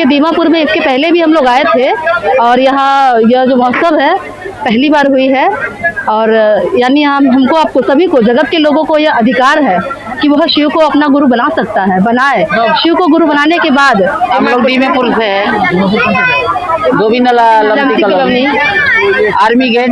के दीमापुर में इसके पहले भी हम लोग आए थे और यहाँ यह जो महोत्सव है पहली बार हुई है। और यानी हमको आपको सभी को, जगत के लोगों को यह अधिकार है कि वह शिव को अपना गुरु बना सकता है, बनाए। शिव को गुरु बनाने के बाद हम लोग दीमापुर से है, गोविंदला लंबी कॉलोनी, आर्मी गेट।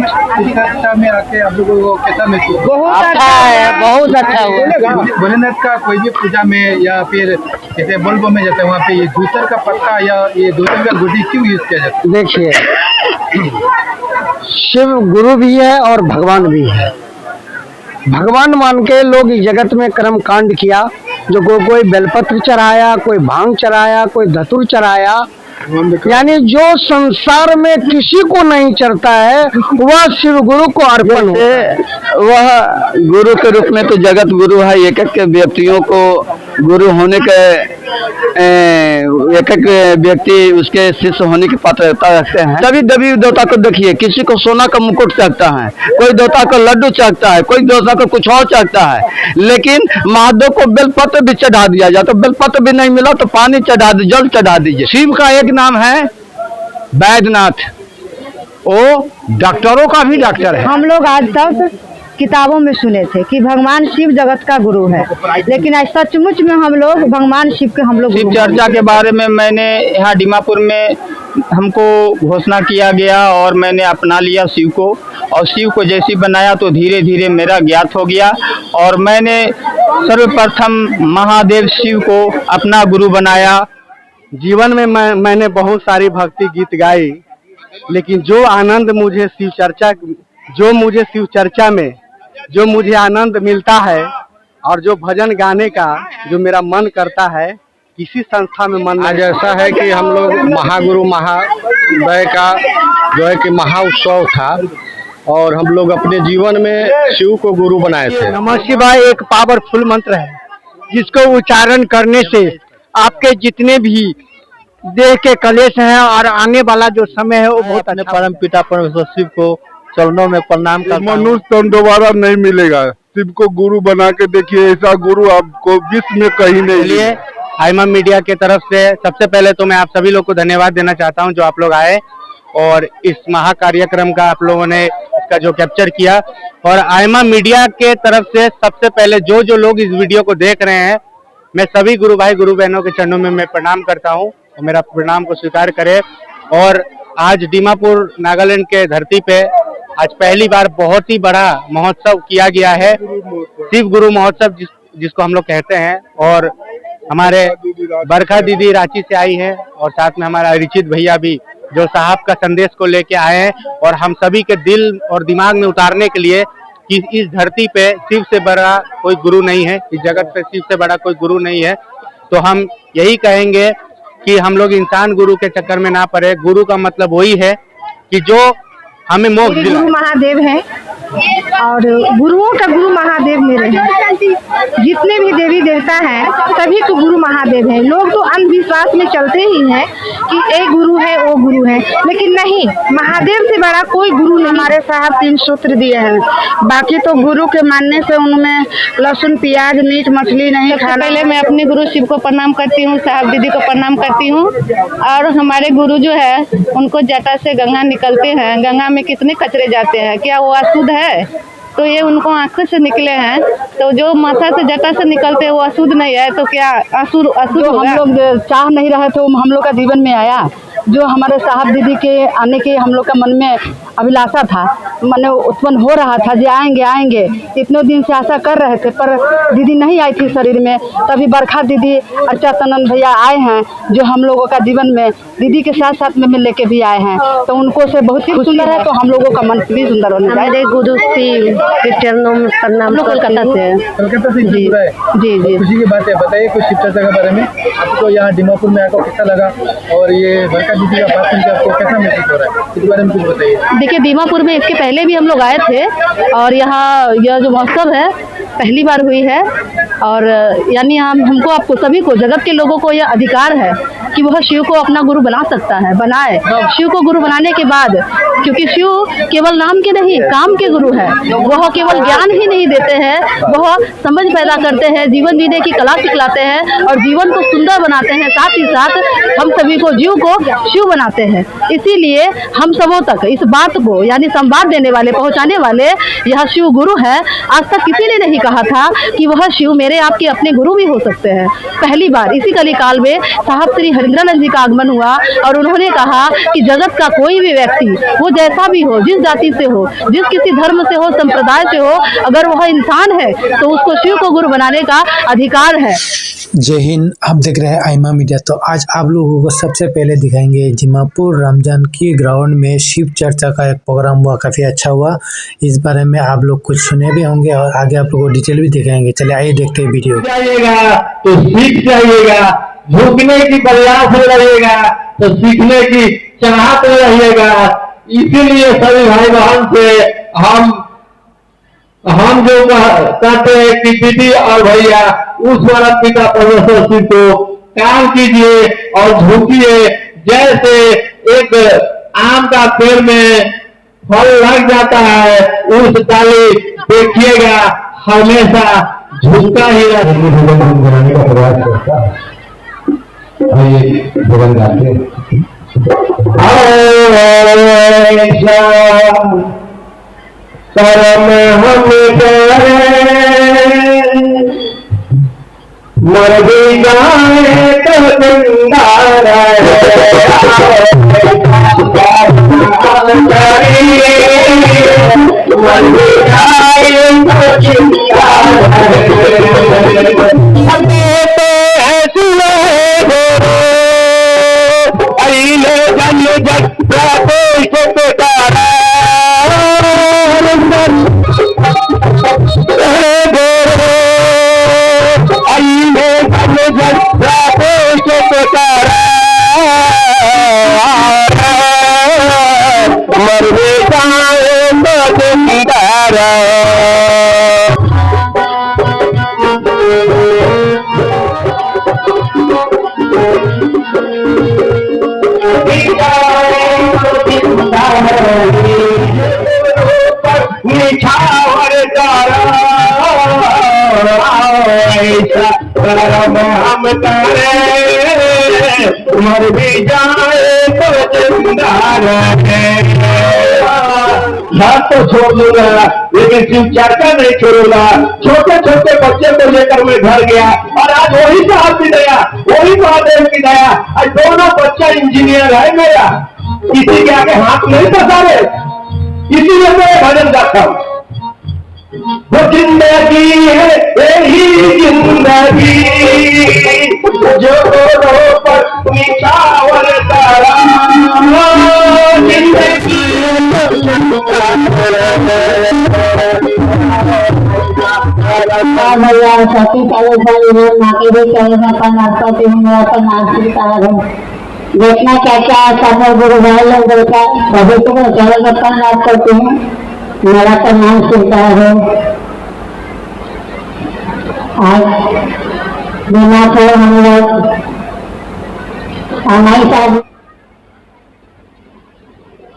में आके आप लोगों को कैसा महसूस? बहुत अच्छा है, बहुत अच्छा हुआ। भोलेनाथ का कोई भी पूजा में या फिर जैसे बल्ब में जाते हैं वहाँ पे ये दूसर का पत्ता या ये दूसर का गुडी क्यों यूज किया जाता है? देखिए, शिव गुरु भी है और भगवान भी है। भगवान मान के लोग इस जगत में कर्म कांड किया, जो कोई बेलपत्र चढ़ाया, कोई भांग चढ़ाया, कोई धतूर चढ़ाया, यानी जो संसार में किसी को नहीं चढ़ता है वह शिव गुरु को अर्पण है। वह गुरु के रूप में तो जगत गुरु है। एक एक व्यक्तियों को गुरु होने के एक एक व्यक्ति उसके शिष्य होने की पात्रता रखते हैं। तभी देवी देवता को देखिए, किसी को सोना का मुकुट चाहता है, कोई देवता को लड्डू चाहता है, कोई देवता को कुछ और चाहता है, लेकिन महादेव को बेलपत्र भी चढ़ा दिया जाए तो बेलपत्र भी नहीं मिला तो पानी चढ़ा दीजिए, जल चढ़ा दीजिए। शिव का एक नाम है वैद्यनाथ, वो डॉक्टरों का भी डॉक्टर है। हम लोग आज तक किताबों में सुने थे कि भगवान शिव जगत का गुरु है, लेकिन ऐसा सचमुच में हम लोग भगवान शिव के हम लोग शिव चर्चा के बारे में मैंने यहाँ दीमापुर में हमको घोषणा किया गया और मैंने अपना लिया शिव को, और शिव को जैसी बनाया तो धीरे धीरे मेरा ज्ञात हो गया और मैंने सर्वप्रथम महादेव शिव को अपना गुरु बनाया। जीवन में मैंने बहुत सारी भक्ति गीत गाई, लेकिन जो आनंद मुझे शिव चर्चा में जो मुझे आनंद मिलता है और जो भजन गाने का जो मेरा मन करता है, किसी संस्था में मन। आज ऐसा है कि हम लोग महागुरु महादय का जो है कि महा उत्सव था और हम लोग अपने जीवन में शिव को गुरु बनाए थे। नमः शिवाय एक पावरफुल मंत्र है जिसको उच्चारण करने से आपके जितने भी देह के कलेश हैं और आने वाला जो समय है वो बहुत अपने परम पिता परमेश्वर शिव को चरणों में प्रणाम करता हूं। मनुष्य तो दोबारा नहीं मिलेगा। शिव को गुरु बना के देखिए, ऐसा गुरु आपको विश्व में कहीं नहीं। इसलिए आइमा मीडिया के तरफ से सबसे पहले तो मैं आप सभी लोग को धन्यवाद देना चाहता हूं जो आप लोग आए और इस महा कार्यक्रम का आप लोगों ने इसका जो कैप्चर किया। और आइमा मीडिया के तरफ से सबसे पहले जो लोग इस वीडियो को देख रहे हैं, मैं सभी गुरु भाई गुरु बहनों के चरणों में मैं प्रणाम करता हूँ और मेरा प्रणाम को स्वीकार करें। और आज दीमापुर नागालैंड के धरती पे आज पहली बार बहुत ही बड़ा महोत्सव किया गया है, शिव गुरु महोत्सव जिसको हम लोग कहते हैं। और हमारे बरखा दीदी रांची से आई है और साथ में हमारा अरिचित भैया भी जो साहब का संदेश को लेके आए हैं और हम सभी के दिल और दिमाग में उतारने के लिए कि इस धरती पे शिव से बड़ा कोई गुरु नहीं है, इस जगत पे शिव से बड़ा कोई गुरु नहीं है। तो हम यही कहेंगे कि हम लोग इंसान गुरु के चक्कर में ना पड़े। गुरु का मतलब वही है कि जो हमें मोक्ष दिलाए। गुरु महादेव हैं और गुरुओं का गुरु महादेव मेरे हैं। जितने भी देवी देवता हैं सभी को गुरु महादेव हैं। लोग तो अंधविश्वास में चलते ही हैं कि एक गुरु है वो गुरु है, लेकिन नहीं, महादेव से बड़ा कोई गुरु नहीं। हमारे साहब 3 सूत्र दिए हैं, बाकी तो गुरु के मानने से उनमें लहसुन प्याज मीट मछली नहीं खाना। पहले मैं अपने गुरु शिव को प्रणाम करती हूँ, साहब दीदी को प्रणाम करती हूँ। और हमारे गुरु जो है उनको जटा से गंगा निकलते हैं, गंगा में कितने कचरे जाते हैं, क्या वो अशुद्ध है? तो ये उनको आंखों से निकले हैं, तो जो माथा से जटा से निकलते हैं वो अशुद्ध नहीं है, तो क्या अशुद्ध होगा? हम लोग चाह नहीं रहे थे, हम लोग का जीवन में आया। जो हमारे साहब दीदी के आने के हम लोग का मन में अभिलाषा था, मन उत्पन्न हो रहा था जो आएंगे इतने दिन से आशा कर रहे थे, पर दीदी नहीं आई थी शरीर में। तभी बरखा दीदी अर्चा तनन भैया आए हैं जो हम लोगों का जीवन में दीदी के साथ साथ में लेके भी आए हैं, तो उनको से बहुत ही सुंदर है। तो हम लोगों का मन भी सुंदर होने हमारे गुरु शिव के चरणों में प्रणाम। कोलकाता से जी खुशी की बात है, बताइए कुछ शिव चर्चा के बारे में। आपको यहाँ दीमापुर में आकर कैसा लगा और ये बरखा दीदी का बात सुनकर आपको कैसा महसूस हो रहा है, इस बारे में कुछ बताइए। देखिए दीमापुर में इसके पहले भी हम लोग आए थे और यहाँ यह जो महोत्सव है पहली बार हुई है और यानी हमको आपको सभी को जगत के लोगों को यह अधिकार है कि वह शिव को अपना गुरु बना सकता है, बनाए। शिव को गुरु बनाने के बाद, क्योंकि शिव केवल नाम के नहीं काम के गुरु है, वह केवल ज्ञान ही नहीं देते हैं, वह समझ पैदा करते हैं, जीवन जीने की कला सिखलाते हैं और जीवन को सुंदर बनाते हैं, साथ ही साथ हम सभी को जीव को शिव बनाते हैं। इसीलिए हम सबों तक इस बात को यानी संवाद देने वाले, पहुंचाने वाले यह शिव गुरु है। आज तक किसी ने नहीं कहा था कि वह शिव मेरे आपके अपने गुरु भी हो सकते हैं। पहली बार इसी कलिकाल में साहब श्री हरिंद्रानंद जी का आगमन हुआ और उन्होंने कहा कि जगत का कोई भी व्यक्ति, वो जैसा भी हो, जिस जाति से हो, जिस किसी धर्म से हो, संप्रदाय से हो, अगर वह इंसान है तो उसको शिव को गुरु बनाने का अधिकार है। जय हिंद। आप देख रहे हैं आइमा मीडिया। तो आज आप लोगों को सबसे पहले दिखाएंगे दीमापुर रमजान की ग्राउंड में शिव चर्चा का एक प्रोग्राम हुआ, काफ़ी अच्छा हुआ। इस बारे में आप लोग कुछ सुने भी होंगे और आगे आप लोगों को डिटेल भी दिखाएंगे। चलिए आइए देखते हैं वीडियो। जाइएगा तो सीख जाइएगा, झुकने की प्रयास में रहिएगा तो सीखने की चाहत में रहिएगा। इसीलिए सभी भाई बहन से हम जो कहते हैं कि दीदी और भैया उस वाला पिता परमेश्वर शिव को काम कीजिए और झुकिए। जैसे एक आम का पेड़ में फल लग जाता है, उस डाली देखिएगा हमेशा झुकता ही बनाने का प्रयास करता है। आइए भजन गाते कर्म हम मर भी जाए तो जिंदा मर भी जाए तो जिंदा हम तारे मर भी जाए तो जिंदा रहे। तो छोड़ दूंगा लेकिन शिव चर्चा नहीं छोड़ूंगा। छोटे छोटे बच्चे को लेकर मैं घर गया और आज वही साहब की दया, वही महादेव की दया, आज दोनों बच्चा इंजीनियर है मेरा। किसी के आगे हाथ नहीं फंसा रहे, इसीलिए मैं भजन गाता हूँ। वो जिंदगी है यही जिंदगी जो पर निछावर तारा जिंदगी सती देखना क्या क्या सफल गुरु भाई लोग देखा सभी को चरण नाथ करती हूँ। मेरा तो नाम सुनता है। आज बिना तो हम लोग हमारी साथ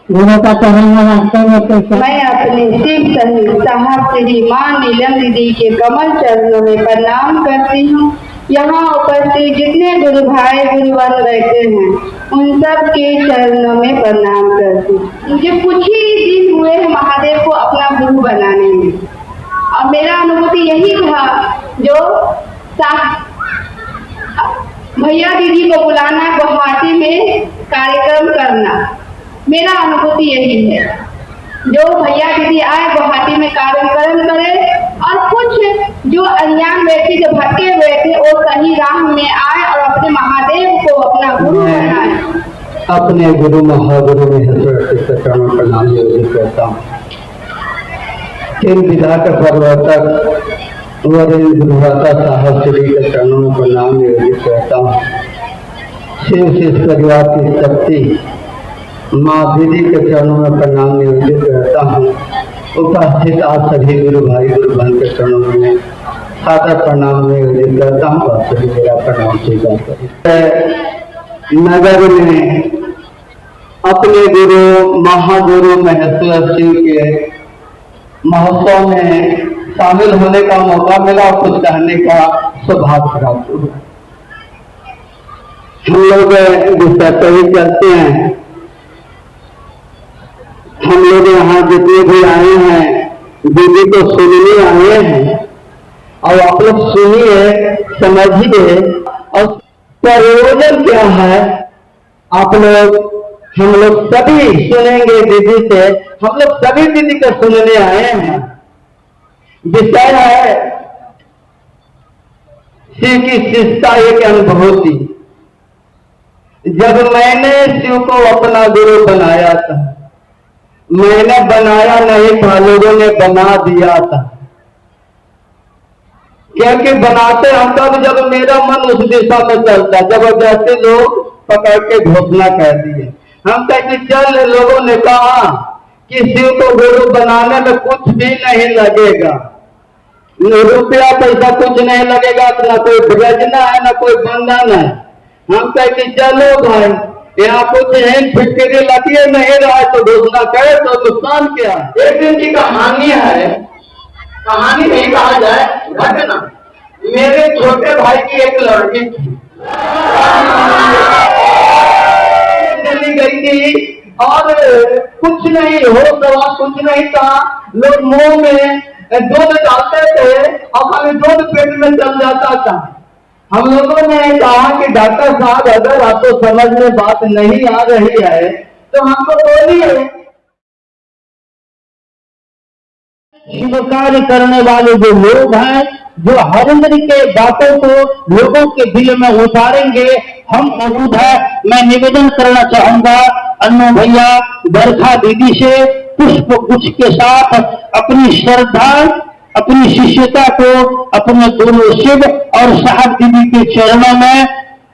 गुरु का चरण रास्ते में तो मैं अपने शिव सहित साहब श्री मां नीलम दीदी के कमल चरणों में प्रणाम करती हूँ। यहाँ उपस्थित जितने गुरु भाई गुरुवन रहते हैं उन सब के चरणों में प्रणाम करती हूँ। मुझे कुछ ही दिन हुए हैं महादेव को अपना गुरु बनाने में और मेरा अनुभूति यही था जो भैया दीदी को बुलाना, गुवाहाटी में कार्यक्रम करना, मेरा अनुभूति यही है। जो भैया दीदी आए गुवाहाटी में कार्यक्रम करे और कुछ जो अज्ञान व्यक्ति जो भटके हुए थे वो सही राह में आए और अपने महादेव को अपना गुरु बनाए। अपने गुरु महागुरु में चरणों पर नाम करता हूँ। तीन विधा का प्रवर्तक गुरुदाता साहब श्री के चरणों में प्रणाम निवेदित करता हूँ। शिव शिष्य परिवार की शक्ति माँ दीदी के चरणों में प्रणाम निवेदित करता हूँ। उपस्थित आप सभी गुरु भाई गुरु बहन के चरणों में सादर प्रणाम निवेदित करता हूँ और सभी मेरा प्रणाम स्वीकार करें। नगर में अपने गुरु महागुरु महेश्वर सिंह के महोत्सव में शामिल होने का मौका मिला और कुछ कहने का सौभाग्य प्राप्त हुआ। हम लोग विषय पर ही चलते हैं। हम लोग यहाँ जितने भी आए हैं दीदी को सुनने आए हैं और आप लोग सुनिए समझिए और प्रयोजन क्या है। आप लोग हम लोग सभी सुनेंगे दीदी से। हम लोग सभी दीदी को सुनने आए हैं। विषय है शिव की शिष्टा एक अनुभूति। जब मैंने शिव को अपना गुरु बनाया था, मैंने बनाया नहीं था, लोगों ने बना दिया था। क्योंकि बनाते हम तब जब मेरा मन उस दिशा में चलता, जबरदस्ती लोग पकड़ के घोषणा कर दिए। हम कहते चल, लोगों ने कहा कि शिव को गुरु बनाने में कुछ भी नहीं लगेगा, रुपया पैसा कुछ नहीं लगेगा, ना कोई ब्रजना है ना कोई बंधन है। हम कहते चलो भाई, यहाँ कुछ है फिक्री लगी है, नहीं रहा तो घोषणा करे तो नुकसान क्या है। एक दिन की कहानी है, कहानी नहीं कहा जाए, घटना। मेरे छोटे भाई की एक लड़की थी, चली गई थी और कुछ नहीं हो सवा कुछ नहीं था। लोग मुंह में दूध डालते थे और खाली दूध पेट में चल जाता था। हम लोगों ने कहा कि डॉक्टर साहब अगर आपको समझ में बात नहीं आ रही है तो हमको बोलिए। शिव कार्य करने वाले जो लोग हैं, जो हरिंद्र के बातों को लोगों के दिल में उतारेंगे, हम मौजूद है। मैं निवेदन करना चाहूंगा अन्नू भैया बरखा दीदी से पुष्प गुच्छ के साथ अपनी श्रद्धा अपनी शिष्यता को अपने गुरु शिव और साहब दीदी के चरणों में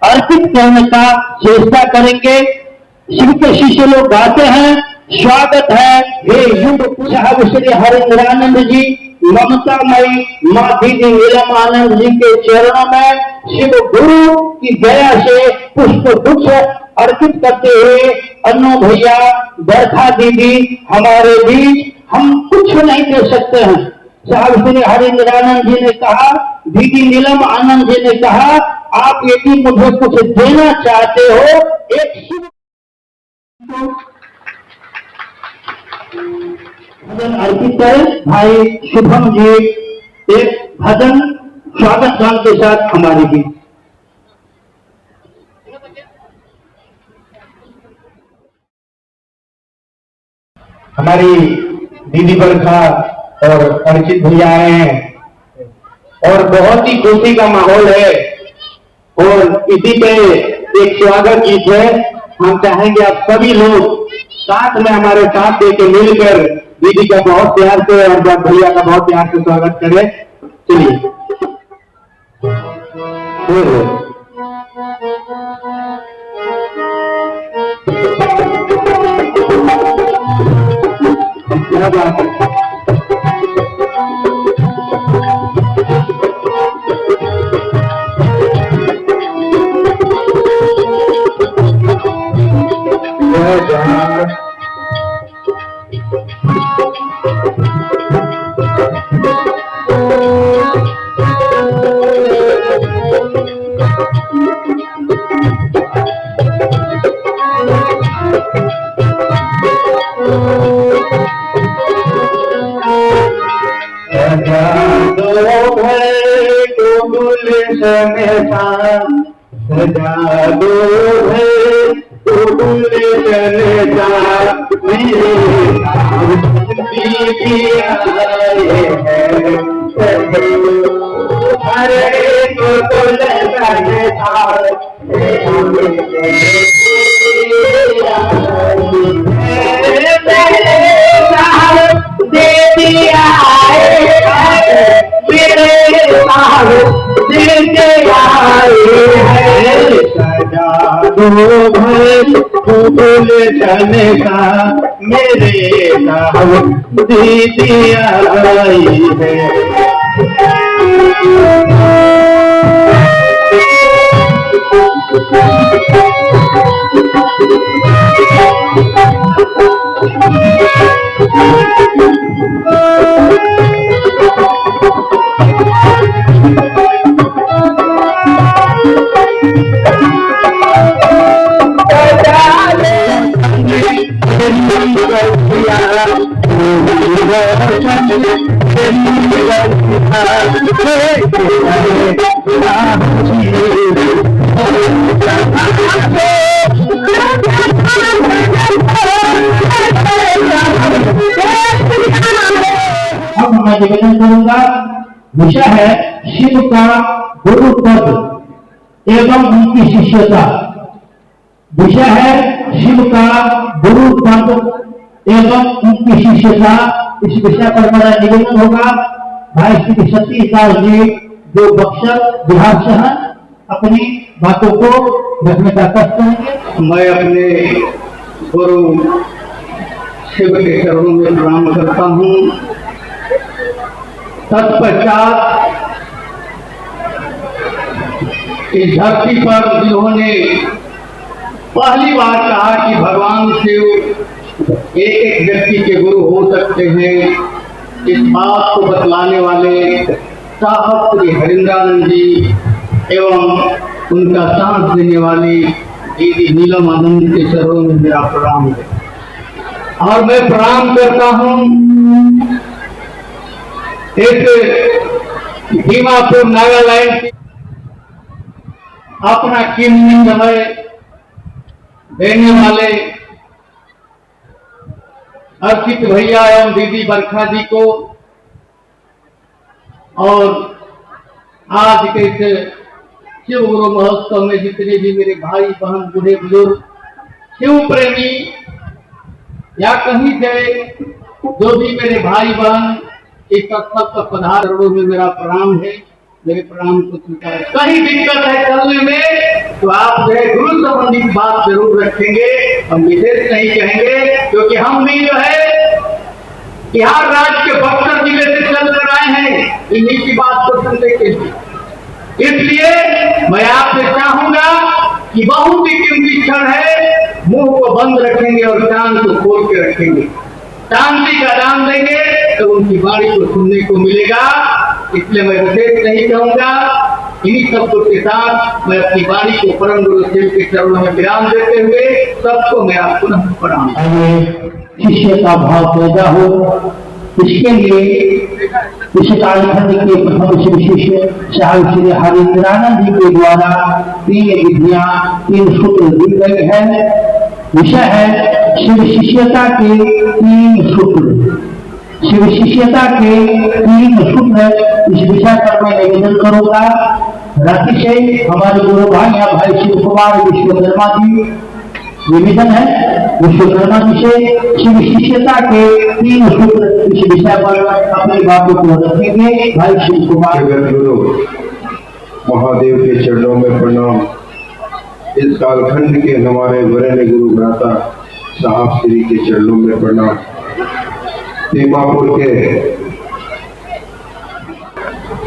अर्पित करने का चेष्टा करेंगे। शिव के शिष्य लोग गाते हैं, स्वागत है हे युग साहब श्री हरिंद्रानंद जी, ममता मई माँ दीदी नीलम आनंद जी के चरणों में शिव गुरु की दया से पुष्प गुच्छ अर्पित करते हुए अन्नू भैया बरखा दीदी हमारे बीच। हम कुछ नहीं दे सकते हैं। साहब श्री हरिंद्रानंद जी ने कहा, दीदी नीलम आनंद जी ने कहा, आप यदि मुझे कुछ देना चाहते हो एक शिव भजन अर्पित करें। भाई शुभम जी एक भजन स्वागत गान के साथ हमारे बीच। हमारी दीदी बरखा और अर्चित भैया आए हैं और बहुत ही खुशी का माहौल है और इसी पे एक स्वागत गीत है। हम चाहेंगे आप सभी लोग साथ में हमारे साथ देके मिलकर दीदी का बहुत प्यार से और भैया का बहुत प्यार से स्वागत करें। चलिए क्या बात है। सजा दो है जादू भर भूल जाने का मेरे साहब दीदी आई है। अब मैं निवेदन करूंगा, विषय है शिव का गुरु पद एवं उनकी शिष्यता। विषय है शिव का गुरु पद एवं उनकी शिष्यता। इस विषय पर मेरा निवेदन होगा, भाई श्री सतीश जी जो बक्सर बिहार से हैं, अपनी बातों को रखने का कष्ट करेंगे। मैं अपने गुरु शिव के चरणों में प्रणाम करता हूँ। तत्पश्चात इस धरती पर जिन्होंने पहली बार कहा कि भगवान शिव एक एक व्यक्ति के गुरु हो सकते हैं, इस बात को बतलाने वाले साहब श्री हरिंद्रानंद जी एवं उनका साथ देने वाली दीदी नीलम आनंद के चरणों में मेरा प्रणाम है। और मैं प्रणाम करता हूँ इस दीमापुर नागालैंड अपना कीमती समय देने वाले अर्पित भैया एवं दीदी बरखा जी को, और आज के इस शिव गुरु महोत्सव में जितने भी मेरे भाई बहन बूढ़े बुजुर्ग शिव प्रेमी या कहीं से जो भी मेरे भाई बहन इस स्थल पर पधारों में मेरा प्रणाम है। मेरे प्रणाम को स्वीकार। कहीं दिक्कत है चलने में तो आप जो है गुरु संबंधी की बात जरूर रखेंगे, हम विशेष नहीं कहेंगे, क्योंकि हम भी जो है बिहार राज्य के बक्सर जिले से चल कर आए हैं इन्हीं की बात को सुनने के लिए। इसलिए मैं आपसे चाहूंगा कि बहुत ही कीमती क्षण है, मुंह को बंद रखेंगे और कान को खोल के रखेंगे। शांति का दान देंगे तो उनकी वाणी को सुनने को मिलेगा। इसलिए मैं विशेष नहीं कहूंगा, इन्हीं शब्दों के साथ मैं अपनी वाणी को परम गुरु शिव के चरणों में विराम देते हुए सबको मेरा पुनः प्रणाम। शिष्य का भाव पैदा हो, इसके लिए इस कालखंड के प्रथम श्री शिष्य साहब श्री हरिंद्रानंद जी के द्वारा 3 विधियां 3 सूत्र दी गई है। विषय है शिव शिष्यता के 3 सूत्र। शिव शिष्यता के 3 सूत्र इस विषय पर मैं निवेदन करूंगा। रांची से हमारे गुरु भाई शिव कुमार विश्वकर्मा जी निवेदन है, विश्वकर्मा जी से शिव शिष्यता के 3 सूत्र इस विषय पर अपनी बातों को रखेंगे। भाई शिव कुमार। गुरु महादेव के चरणों में प्रणाम। इस कालखंड के हमारे वरेण्य गुरु भ्राता साहब श्री के चरणों में प्रणाम। दीमापुर के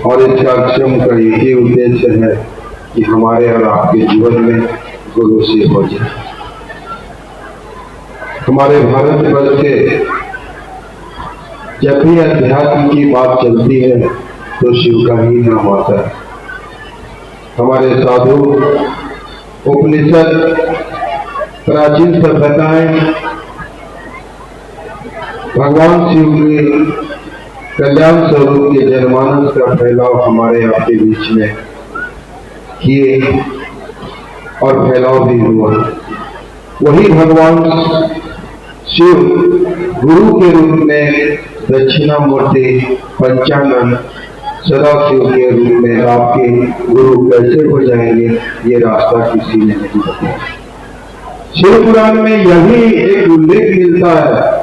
और इस कार्यक्रम का एक ही उद्देश्य है कि हमारे और आपके जीवन में गुरु से हो जाए। हमारे भारतवर्ष के जब भी अध्यात्म की बात चलती है तो शिव का ही नाम आता है। हमारे साधु उपनिषद प्राचीन सभ्यताएं भगवान शिव के कल्याण स्वरूप के जनमानस का फैलाव हमारे आपके बीच में किए और फैलाव भी हुआ। वही भगवान शिव गुरु के रूप में दक्षिणामूर्ति पंचानन सदाशिव के रूप में आपके गुरु कैसे हो जाएंगे, ये रास्ता किसी ने नहीं बताया। शिव पुराण में यही एक उल्लेख मिलता है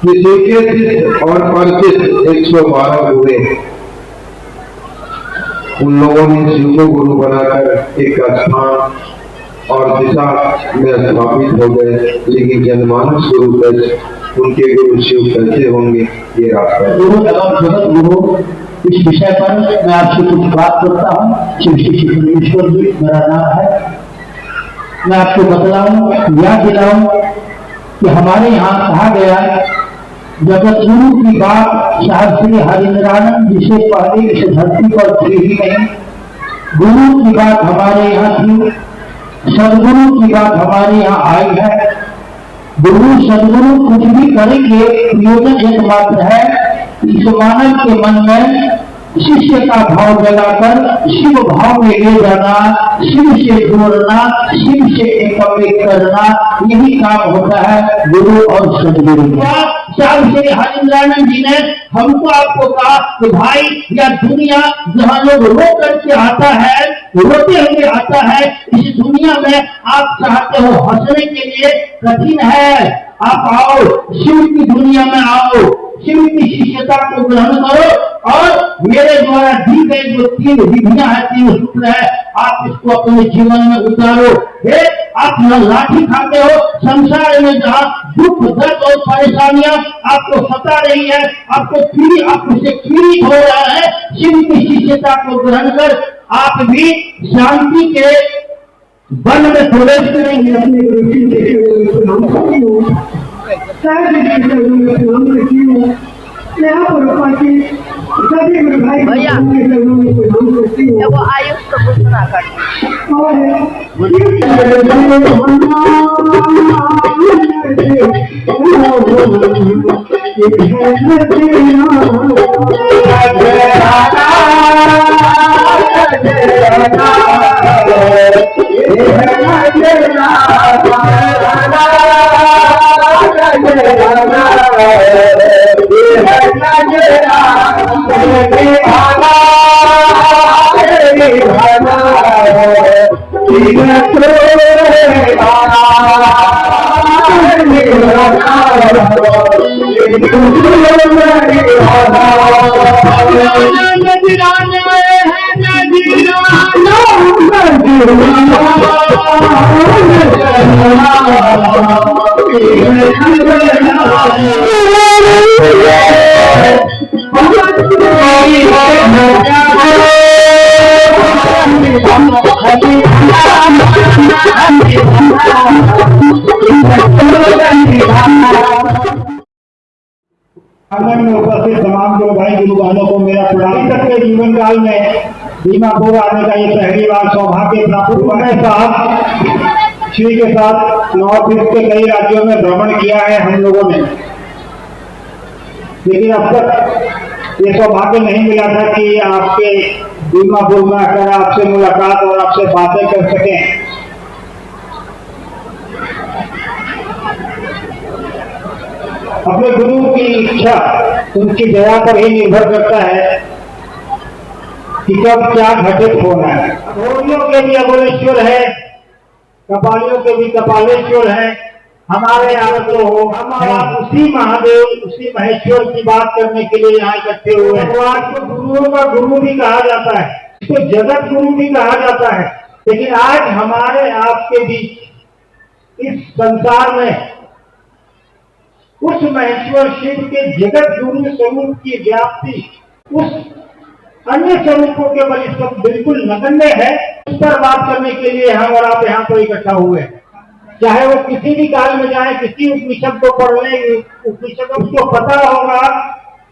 कि शिव के शिष्य और परिचित 112 हुए। उन लोगों ने शिव को गुरु बनाकर एक स्थान और दिशा में स्थापित हो गए, लेकिन जनमानस गुरु उनके गुरु शिव कैसे होंगे ये रास्ता। गुरु एवं जगत गुरु इस विषय पर मैं आपसे कुछ बात करता हूँ। शिव श्री परमेश्वर जी मेरा नाम है। मैं आपको बतलाऊं, याद दिलाऊं कि हमारे यहाँ कहा गया जगत गुरु की बात साहब श्री हरिनारायण जी से पहले इस धरती पर थी ही नहीं। गुरु की बात हमारे यहाँ थी, सदगुरु की बात हमारे यहाँ आई है। गुरु सदगुरु कुछ भी करेंगे, प्रयोजन एकमात्र है इस मानव के मन में शिष्य का भाव जगाकर शिव भाव में ले जाना, शिव से जोड़ना, शिव से एक करना, यही काम होता है गुरु और सदगुरु का। साहब श्री हरिनारायण जी ने हमको आपको कहा कि भाई यह दुनिया जहाँ लोग रो करके आता है, रोते हुए आता है, इस दुनिया में आप चाहते हो हंसने के लिए कठिन है। आप आओ, शिव की दुनिया में आओ, शिव की शिष्यता को ग्रहण करो और मेरे द्वारा दी गई जो 3 विधियां हैं, 3 सूत्र है, आप इसको अपने जीवन में उतारो। आप न लाठी खाते हो, संसार में जहाँ दुख दर्द और परेशानियां आपको सता रही है, आपको पीड़ित हो रहा है, शिव की शिष्यता को ग्रहण कर आप भी शांति के वन में प्रवेश करेंगे। भैया वो आयुष को घोषणा कर में उपस्थित तमाम गुरु भाई गुरु बहनों को मेरा प्रणाम। तक के जीवन काल में दीमापुर आने का ये पहली बार सौभाग्य प्राप्त हुआ है। साहब श्री के साथ नॉर्थ ईस्ट के कई राज्यों में भ्रमण किया है हम लोगों ने, लेकिन अब तक ये सौभाग्य नहीं मिला था कि आपके दीमापुर में आकर आपसे मुलाकात और आपसे बातें कर सकें। अपने गुरु की इच्छा उनकी दया पर ही निर्भर करता है कि कब क्या घटित होना है। अघोरियों के भी अघोरेश्वर है, कपालियों के भी कपालेश्वर है। हमारे यहाँ तो हमारा उसी महादेव उसी महेश्वर की बात करने के लिए यहाँ इकट्ठे हुए हैं। आज को गुरुओं का गुरु भी कहा जाता है, इसको जगत गुरु भी कहा जाता है, लेकिन आज हमारे आपके बीच इस संसार में उस महेश्वर शिव के जगत गुरु स्वरूप की व्याप्ति उस अन्य स्वरूपों के बल इस वक्त बिल्कुल नगण्य है। उस पर बात करने के लिए हम और आप यहाँ पर इकट्ठा हुए हैं। चाहे वो किसी भी काल में जाए, किसी उपनिषद को पढ़ ले, उपनिषदों को पता होगा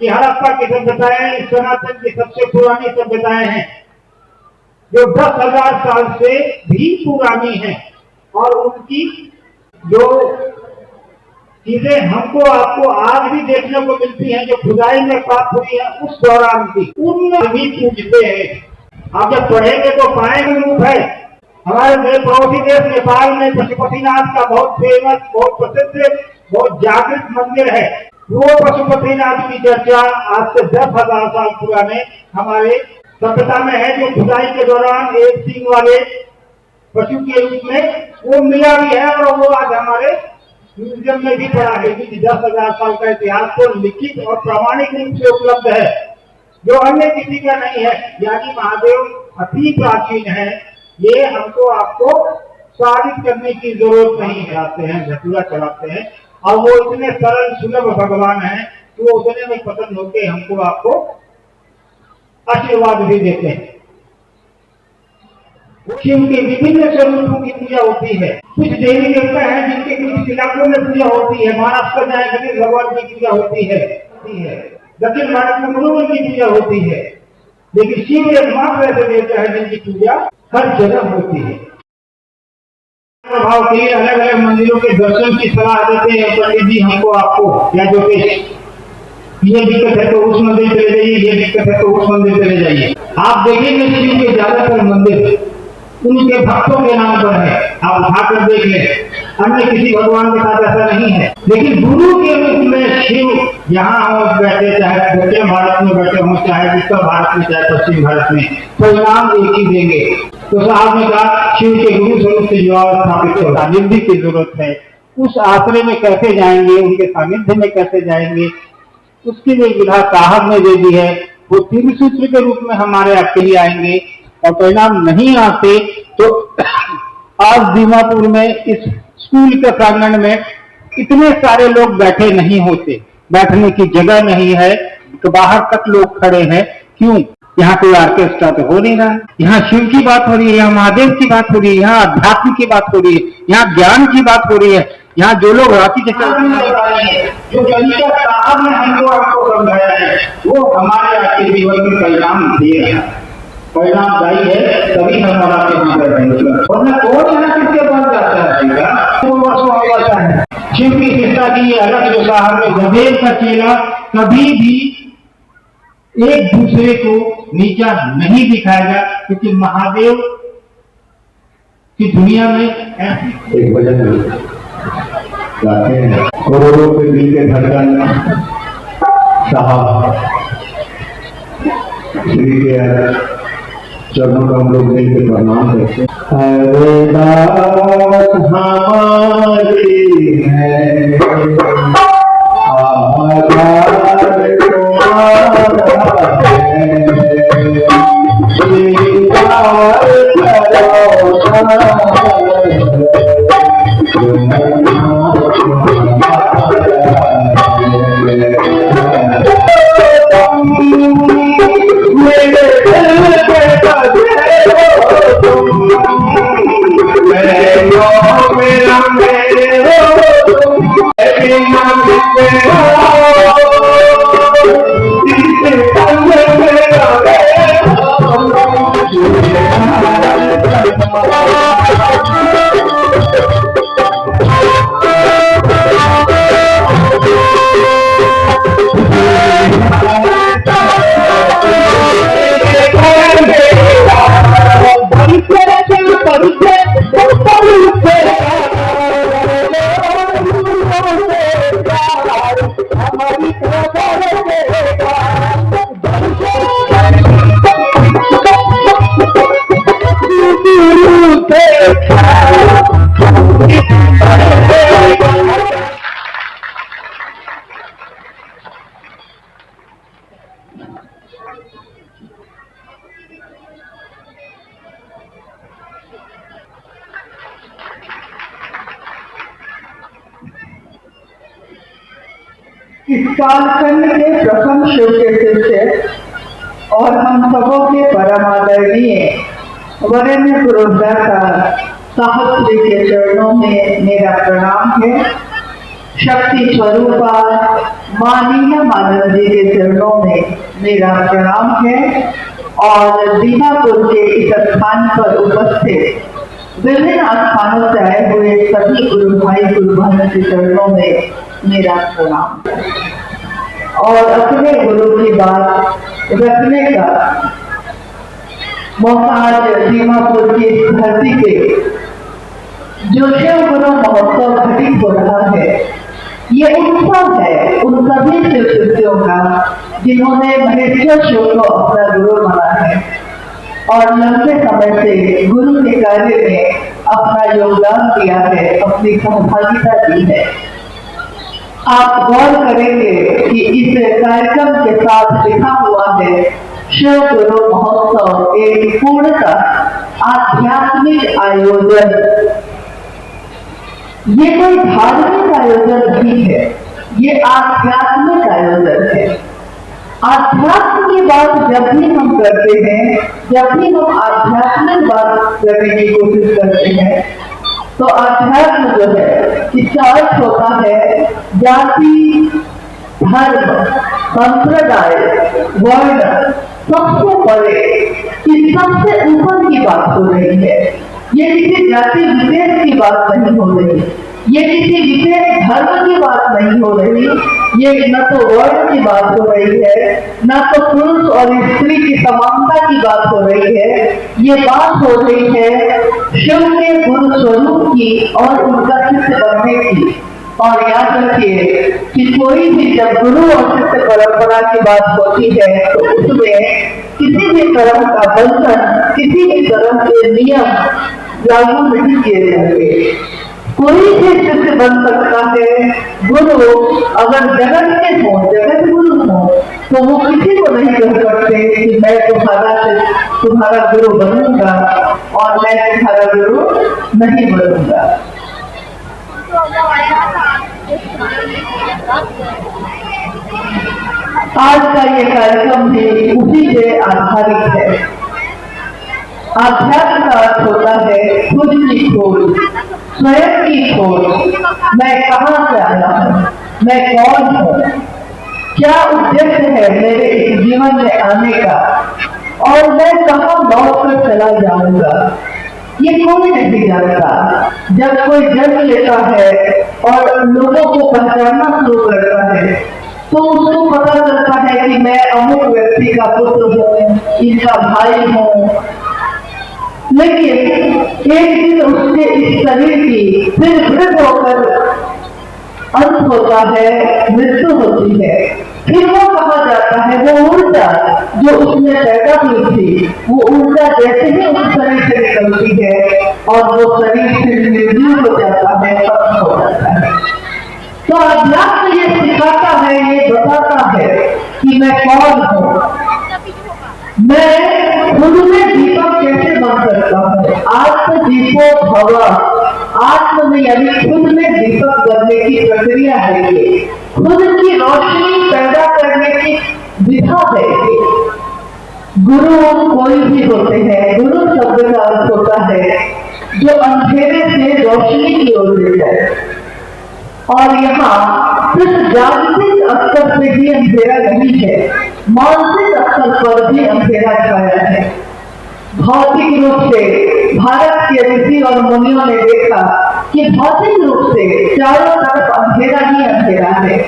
कि हड़प्पा की सभ्यताएं इस सनातन की सबसे पुरानी सभ्यताएं हैं, जो 10,000 साल से भी पुरानी है, और उनकी जो चीजें हमको आपको आज भी देखने को मिलती हैं, जो खुदाई में प्राप्त हुई है उस दौरान की, उनमें भी पूजते हैं। आप जब पढ़ेंगे तो पाएंगे रूप है। हमारे पड़ोसी देश नेपाल में पशुपतिनाथ का बहुत फेमस, बहुत प्रसिद्ध, बहुत जागृत मंदिर है। वो पशुपतिनाथ की चर्चा आज से 10,000 साल पुराने हमारे सभ्यता में है, जो खुदाई के दौरान एक सींग वाले पशु के रूप में वो मिला भी है, और वो आज हमारे म्यूजियम में भी पड़ा है कि 10,000 साल का इतिहास तो लिखित और प्रामाणिक रूप से उपलब्ध है, जो अन्य किसी का नहीं है। यानी महादेव अति प्राचीन है, ये हमको आपको साबित करने की जरूरत नहीं चलाते हैं, झटूरा चलाते हैं। और वो इतने सरल सुलभ भगवान हैं कि वो उतने में पसंद होके हमको आपको आशीर्वाद भी देते हैं। शिव के विभिन्न स्वरूपों की पूजा होती है। कुछ देवी देवता हैं जिनके कुछ इलाकों में पूजा होती है। महाराष्ट्र में गणेश भगवान की पूजा होती है। दक्षिण भारत में गुरुवन की पूजा होती है। लेकिन शिव एकमात्र ऐसे देवता है जिनकी पूजा हर जगह होती है। प्रभाव के लिए अलग अलग मंदिरों के दर्शन की सलाह देते हैं पंडित जी हमको, आपको या ज्योतिष। ये दिक्कत है तो उस मंदिर चले जाइए, ये दिक्कत है तो उस मंदिर चले जाइए। आप देखेंगे शिव के ज्यादातर मंदिर उनके भक्तों के नाम पर है। आप उठाकर देख लें, अन्य किसी भगवान के साथ ऐसा नहीं है। लेकिन गुरु के रूप में शिव यहाँ हो बैठे, चाहे दक्षिण भारत में बैठे हों, चाहे उत्तर भारत में, चाहे पश्चिम भारत में, परिणाम एक ही देंगे। तो साहब ने कहा शिव के गुरु स्वरूप से जो स्थापित हो, सानिध्य की जरूरत है। उस आश्रय में कैसे जाएंगे, उनके सानिध्य में कैसे जाएंगे, उसकी जो विधा साहब ने दे दी है, वो 3 सूत्र के रूप में हमारे आपके लिए आएंगे। और परिणाम नहीं आते तो आज दीमापुर में इस स्कूल के प्रांगण में इतने सारे लोग बैठे नहीं होते, बैठने की जगह नहीं है, तो बाहर तक लोग खड़े हैं। क्यों? यहाँ कोई ऑर्केस्ट्रा तो हो नहीं रहा है। यहाँ शिव की बात हो रही है, यहाँ महादेव की बात हो रही है, यहाँ अध्यात्म की बात हो रही है, यहाँ ज्ञान की बात हो रही है। यहाँ जो लोग राखी के जो तरीका साहब ने हमको आपको समझाया है, वो हमारे आपके जीवन में परिणाम दे रहा है, परिणामदायी है। तभी हम और आपके यहाँ बैठेंगे। और न कौन यहाँ किसके पास जाता है, वो वर्षों आ जाता है। शिव की शिक्षा की ये अलग जो साहब ने गंभीर का चेला कभी भी एक दूसरे को नीचा नहीं दिखाएगा, क्योंकि महादेव की दुनिया में ऐसी एक वजह गाते हैं करोड़ों के दिल के धड़कन साहब श्री के चरणों का हम लोग मिलकर प्रणाम करते हैं। अरदास हमारी है, आधार तुम्हारा है, स्वीकार इस कालखंड के प्रथम शिव के शिष्य और हम सबों के परम आदरणीय वरेण्य गुरुदाता साहब श्री के चरणों में मेरा प्रणाम है। शक्ति स्वरूपा माननीय मानव जी के चरणों में मेरा प्रणाम है। और दीमापुर के इस स्थान पर उपस्थित विभिन्न स्थानों से आए हुए सभी गुरु भाई गुरु बहन के चरणों में मेरा प्रणाम। और अपने गुरु की बात रखने का मौका आज दीमापुर की इस धरती पे जो शिव गुरु महोत्सव घटित हो रहा है, ये उत्सव है उन सभी शिव शिष्यों का जिन्होंने महेश्वर शिव को अपना गुरु माना है और लंबे समय से गुरु के कार्य में अपना योगदान दिया है, अपनी सहभागिता दी है। आप गौर करेंगे कि इस कार्यक्रम के साथ लिखा हुआ है शिव गुरु महोत्सव एक पूर्णता आध्यात्मिक आयोजन, ये कोई धार्मिक आयोजन नहीं है, ये आध्यात्मिक आयोजन है। आध्यात्म की बात जब भी हम करते हैं, जब भी हम आध्यात्मिक बात करने की कोशिश करते हैं, तो अध्यात्म जो है इसका अर्थ होता है जाति, धर्म, संप्रदाय, वर्ण, सबसे बड़े, इस सबसे ऊपर की बात हो रही है। ये किसी जाति विशेष की बात नहीं हो रही, ये किसी विशेष धर्म की बात नहीं हो रही, ये न तो वर्ण की बात हो रही है, न तो पुरुष और स्त्री की समानता की बात हो रही है। ये बात हो रही है शिव के गुरु स्वरूप की और उनका शिष्य बनने की। और याद रखिए कि कोई भी जब गुरु और शिष्य परंपरा की बात होती है तो उसमें किसी भी तरह का बंधन, किसी भी तरह के नियम लागू नहीं किए जाते। कोई भी शिष्य बन सकता है। गुरु अगर जगत के हो, जगत गुरु हो, तो वो किसी को नहीं कह सकते कि मैं तुम्हारा गुरु बनूंगा और मैं तुम्हारा गुरु नहीं बनूंगा। आज का ये कार्यक्रम भी उसी से आधारित है। आध्यात्म का अर्थ होता है खुद की खोज, स्वयं की खोज। मैं कहाँ से आया हूँ, मैं कौन हूँ, क्या उद्देश्य है मेरे इस जीवन में आने का, और मैं कहाँ लौट कर चला जाऊंगा, ये कोई नहीं जानता। जब कोई जन्म लेता है और लोगों को पहचानना शुरू करता है तो उसको पता चलता है कि मैं अमुक व्यक्ति का पुत्र हूँ, इनका भाई हूँ। लेकिन एक दिन उसके इस शरीर की फिर वृद्ध होकर अंत होता है, मृत्यु होती है। फिर वो कहा जाता है वो ऊर्जा जो उसने पैदा हुई थी, वो ऊर्जा जैसे ही उस शरीर से निकलती है और वो शरीर फिर निर्जीव हो जाता है, खत्म हो जाता है। तो अध्यात्म ये सिखाता है, ये बताता है कि मैं कौन हूँ, मैं खुद में दीपक कैसे बन सकता हूँ। आत्म दीपो भव, आत्म में यानी खुद में दीपक बनने की प्रक्रिया है ये, खुद की रोशनी पैदा करने की विधा है ये। गुरु कोई भी होते हैं, गुरु शब्द का अर्थ होता है जो अंधेरे से रोशनी की ओर ले जाए। और यहाँ सिर्फ जागतिक स्तर से भी अंधेरा नहीं है, मानसिक स्तर पर भी अंधेरा छाया है। भौतिक रूप से भारत के ऋषि और मुनियों ने देखा कि भौतिक रूप से चारों तरफ अंधेरा ही अंधेरा है।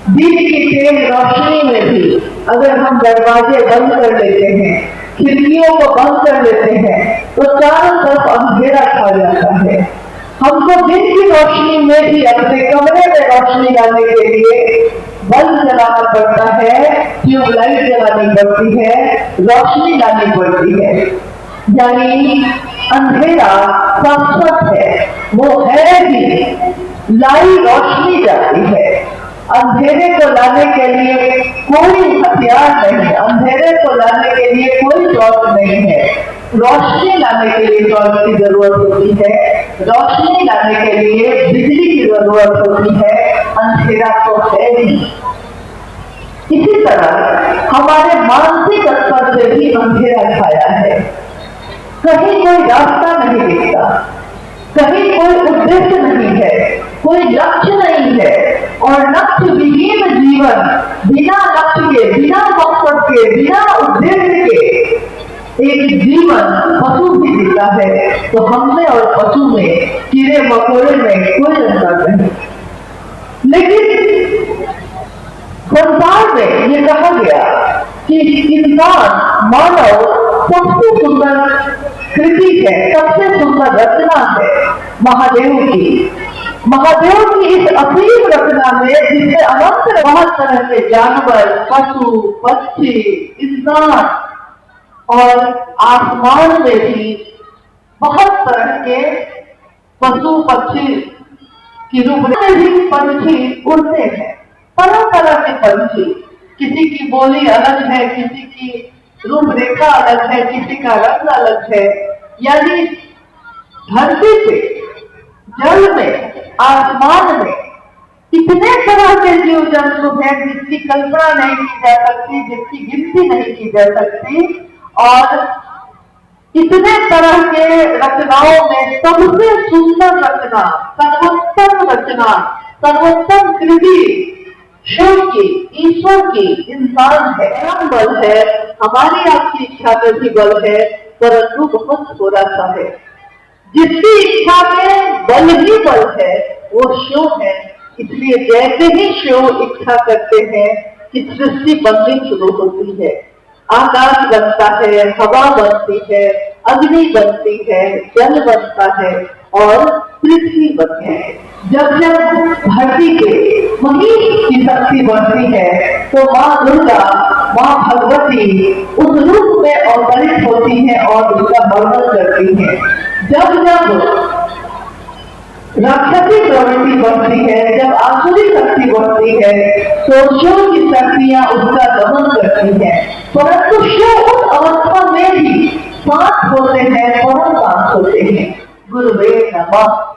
दिन की तेज रोशनी में भी अगर हम दरवाजे बंद कर लेते हैं, खिड़कियों को बंद कर लेते हैं, तो चारों तरफ अंधेरा छा जाता है। हमको दिन की रोशनी में भी अपने कमरे में रोशनी लाने के लिए बल्ब जलाना पड़ता है, ट्यूबलाइट जलानी पड़ती है, रोशनी लानी पड़ती है। यानी अंधेरा शाश्वत है, वो है भी, लाई रोशनी जाती है। अंधेरे को लाने के लिए कोई हथियार नहीं, अंधेरे को लाने के लिए कोई टॉर्च नहीं है। रोशनी लाने के लिए टॉर्च की जरूरत होती है, रोशनी लाने के लिए बिजली की जरूरत होती है, अंधेरा तो है ही। इसी तरह हमारे मानसिक स्तर से भी अंधेरा छाया है। कहीं कोई रास्ता नहीं दिखता, कहीं कोई उद्देश्य नहीं है, कोई लक्ष्य नहीं है। और लक्ष्य विहीन जीवन, बिना लक्ष्य के, बिना मकसद के, बिना उद्देश्य के एक जीवन पशु भी जीता है। तो हमने और पशु में, कीड़े मकोड़े में कोई अंतर नहीं। लेकिन संसार में ये कहा गया कि इंसान, मानव सबसे सुंदर कृति है, सबसे सुंदर रचना है महादेव की। महादेव की इस असीम रचना में जिसमें अनंत बहुत तरह के जानवर, पशु, पक्षी, इंसान और आसमान में भी बहुत तरह के पशु पक्षी की रूप में भी पंछी उड़ते हैं। तरह तरह के पंछी, किसी की बोली अलग है, किसी की रूपरेखा अलग है, किसी का रंग अलग है, यानी धरती पे, जल में, आसमान में इतने तरह के जीव जंतु हैं जिसकी कल्पना नहीं की जा सकती, जिसकी गिनती नहीं की जा सकती। और इतने तरह के रचनाओं में सबसे सुंदर रचना, सर्वोत्तम रचना, सर्वोत्तम कृति शिव की, ईश्वर की इंसान है। बल है, हमारी आपकी इच्छा में भी बल है, परंतु बहुत थोड़ा सा है। जिसकी इच्छा में बल ही बल है वो शिव है। इसलिए जैसे ही शिव इच्छा करते हैं कि सृष्टि बननी शुरू होती है, आकाश बनता है, हवा बनती है, अग्नि बनती है, जल बनता है और पृथ्वी बनती है। जब जब धरती के मनीष की शक्ति बढ़ती है तो माँ दुर्गा, माँ भगवती उस रूप में अवतरित होती है और उसका वर्णन करती है। जब जब राक्षसी प्रवृत्ति बढ़ती है, जब आसुरी शक्ति बढ़ती है तो शिव की शक्तियां उसका दमन करती है। परंतु शिव उस अवस्था में भी शांत होते हैं, परम शांत होते हैं। गुरुवे नमः,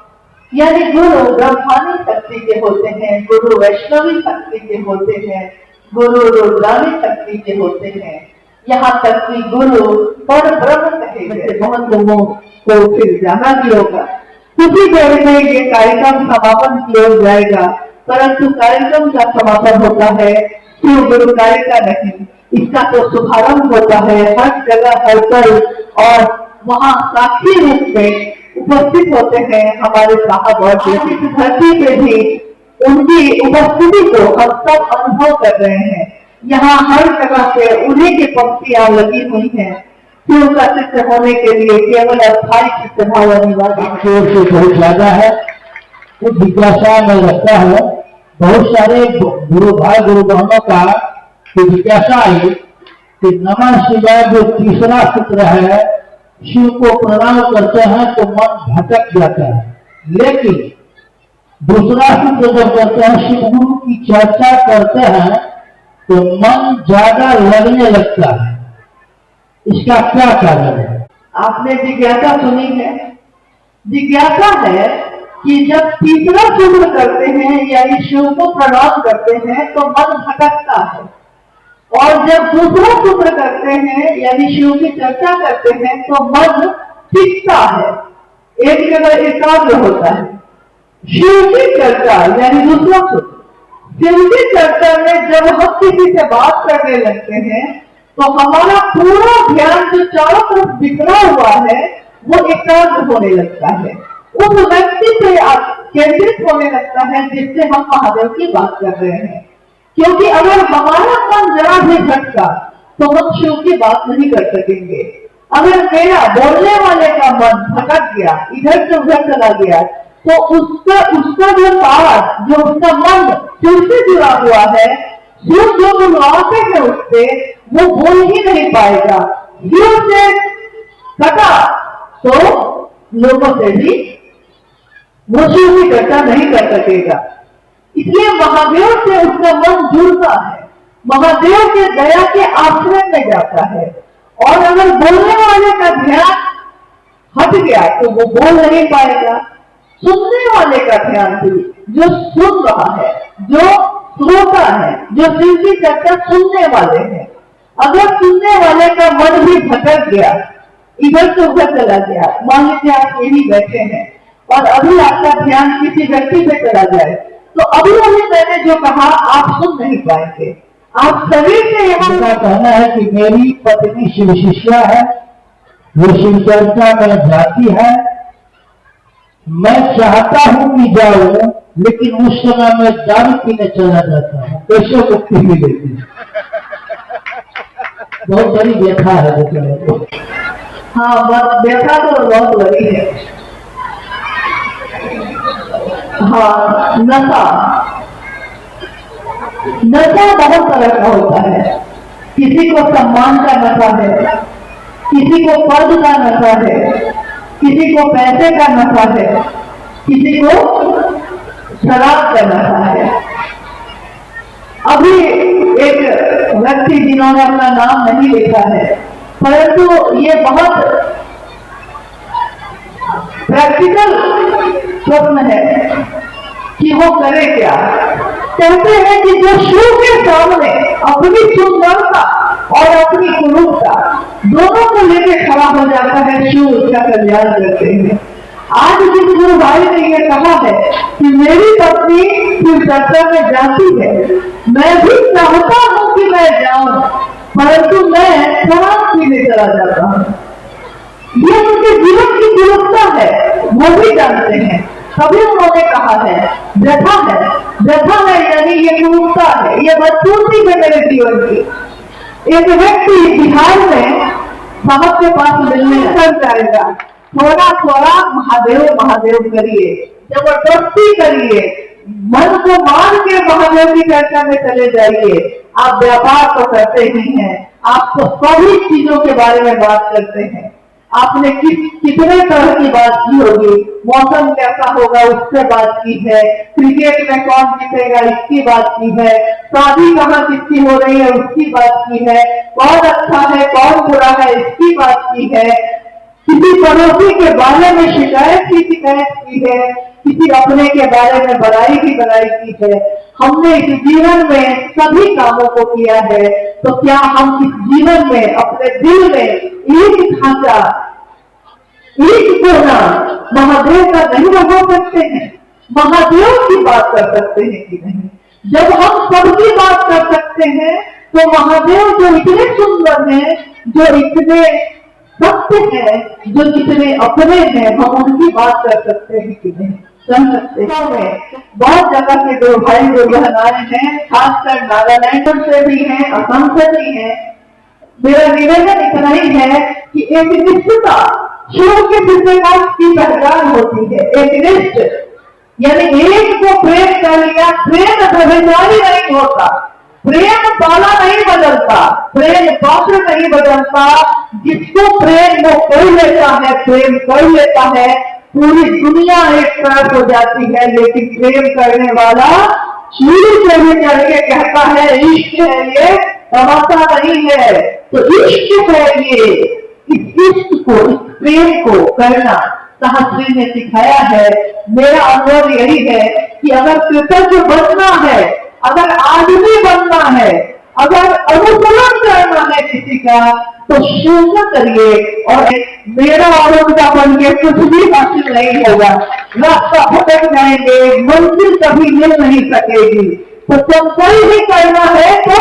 यानी गुरु ब्रह्मानी शक्ति के होते हैं, गुरु वैष्णवी शक्ति के होते हैं, गुरु रुद्रानी शक्ति के होते हैं। यहाँ तक कि गुरु पर ब्रह्म कहे गए। बहुत लोगों को फिर जाना भी होगा। किसी देर में ये कार्यक्रम समापन किया जाएगा, परंतु कार्यक्रम का समापन होता है शिव गुरु कार्य का नहीं, इसका तो शुभारंभ होता है। हर जगह हर पल और वहाँ साक्षी रूप में उपस्थित होते हैं हमारे साहब। और इस धरती पे भी उनकी उपस्थिति को हम सब अनुभव कर रहे हैं। यहाँ हर जगह पे उन्हीं की पंक्तियां लगी हुई हैं। शिव का चित्र होने के लिए केवल अस्थायी चित्र भाव अनिवार्य से बहुत ज्यादा है। तो जिज्ञासा में लगता है बहुत सारे गुरु भाई गुरु बहनों का जिज्ञासा आई कि नमः शिवाय जो तीसरा सूत्र है, शिव को प्रणाम करते हैं तो मन भटक जाता है, लेकिन दूसरा सूत्र जब करते हैं, शिव गुरु की चर्चा करते हैं तो मन ज्यादा लगने लगता है। इसका क्या कारण है? आपने जिज्ञासा सुनी है। जिज्ञासा है कि जब तीसरा सूत्र करते हैं यानी शिव को प्रणाम करते हैं तो मन भटकता है, और जब दूसरा सूत्र करते हैं यानी शिव की चर्चा करते हैं तो मन टिकता है, एक जगह एकाग्र होता है। शिव की चर्चा यानी दूसरा सूत्र, शिव की चर्चा में जब हम किसी से बात करने लगते हैं तो हमारा पूरा ध्यान जो चारों तरफ बिखरा हुआ है वो एकाग्र होने लगता है, उस व्यक्ति पे केंद्रित होने लगता है जिससे हम महादेव की बात कर रहे हैं। क्योंकि अगर हमारा मन जरा भी भटका तो हम शिव की बात नहीं कर सकेंगे। अगर मेरा बोलने वाले का मन भटक गया, इधर से उधर चला गया, तो उसका जो तार, जो उसका मन शिव से जुड़ा हुआ है, शिव जो बुलवाते हैं उससे वो बोल ही नहीं पाएगा। शिव से कटा तो लोगों से भी वो शिव की चर्चा नहीं कर सकेगा। इसलिए महादेव से उसका मन जुड़ता है, महादेव के दया के आश्रय में जाता है। और अगर बोलने वाले का ध्यान हट गया तो वो बोल नहीं पाएगा। सुनने वाले का ध्यान भी, जो सुन रहा है, जो श्रोता है, जो शिव की चर्चा सुनने वाले हैं, अगर सुनने वाले का मन भी भटक गया, इधर से उधर चला गया, मान लीजिए आप यही बैठे हैं और अभी आपका ध्यान किसी व्यक्ति पे चला जाए तो अभी मैंने जो कहा आप सुन नहीं पाएंगे। आप शरीर से यहाँ का कहना है कि मेरी पत्नी शिव शिष्या है, वो शिव चर्चा में जाती है, मैं चाहता हूं कि जाऊं, लेकिन उस समय मैं दारू पीने चला जाता हूँ, कैसे मुक्ति मिलेगी? बहुत बड़ी व्यथा है वो। हाँ, व्यथा तो बहुत बड़ी है। हाँ, नशा बहुत तरह का होता है। किसी को सम्मान का नशा है, किसी को पद का नशा है, किसी को पैसे का नशा है, किसी को शराब का नशा है। अभी एक व्यक्ति जिन्होंने अपना नाम नहीं लिखा है, परंतु ये बहुत प्रैक्टिकल स्वप्न है कि वो करे क्या। कहते हैं कि जो शिव के सामने अपनी सुंदरता और अपनी कुरूपता दोनों को लेकर खड़ा हो जाता है, शिव उसका कल्याण करते हैं। आज जिस गुरु भाई ने ये कहा है कि मेरी पत्नी शिव चर्चा में जाती है, मैं भी चाहता हूं कि मैं जाऊं, परंतु मैं शराब पीने चला जाता हूं। ये उनके जीवन की कुरूपता है, वो भी जानते हैं। तभी उन्होंने कहा है व्यथा है यानी ये कुरूपता है, ये बदसूरती है मेरे जीवन की। एक व्यक्ति बिहार में साहब के पास मिलने कर जाएगा, थोड़ा थोड़ा महादेव महादेव करिए, जबरदस्ती करिए, मन को मार के महादेव की चर्चा में चले जाइए। आप व्यापार तो करते ही हैं, आप तो सभी चीजों के बारे में बात करते हैं। आपने कितने तरह की बात की होगी, मौसम कैसा होगा उससे बात की है, क्रिकेट में कौन जीतेगा इसकी बात की है, शादी कहाँ किसकी हो रही है उसकी बात की है, कौन अच्छा है कौन बुरा है इसकी बात की है, किसी पड़ोसी के बारे में शिकायत की है, किसी अपने के बारे में बड़ाई की है। हमने इस जीवन में सभी कामों को किया है, तो क्या हम इस जीवन में अपने दिल में एक ढांचा एक कोना महादेव का नहीं लगा सकते हैं? महादेव की बात कर सकते हैं कि नहीं? जब हम सबकी बात कर सकते हैं तो महादेव जो इतने सुंदर हैं, जो इतने सत्य हैं, जो जितने अपने हैं, हम उनकी बात कर सकते हैं कि नहीं? कर सकते हैं। बहुत जगह के दो भाई जो बहनाएं हैं, खासकर नागालैंड से भी हैं, असम से भी हैं। मेरा निवेदन इतना ही है कि एक निष्ठता शिव के सिद्धांत की पहचान होती है। एक निष्ठ यानी एक को प्रेम कर लिया, प्रेम ब्रह्मचारी नहीं होता, प्रेम पाला नहीं बदलता, प्रेम पात्र नहीं बदलता। जिसको प्रेम वो कर लेता है, प्रेम कर लेता है, पूरी दुनिया एक तरफ हो जाती है। लेकिन प्रेम करने वाला सीढ़ी से भी चढ़ के कहता है इश्क है ये, तमाशा नहीं है। तो इश्क है ये, इस इश्क को, इस प्रेम को करना सहस्त्री ने सिखाया है। मेरा अनुभव यही है कि अगर कृतज्ञ बनना है, अगर आदमी बनना है, अगर अनुसरण करना है किसी का, तो शोषण करिए। और मेरा और उनका बन के कुछ भी हासिल नहीं होगा, रास्ता भटक जाएंगे, मंजिल कभी मिल नहीं सकेगी। तो संचय ही करना है तो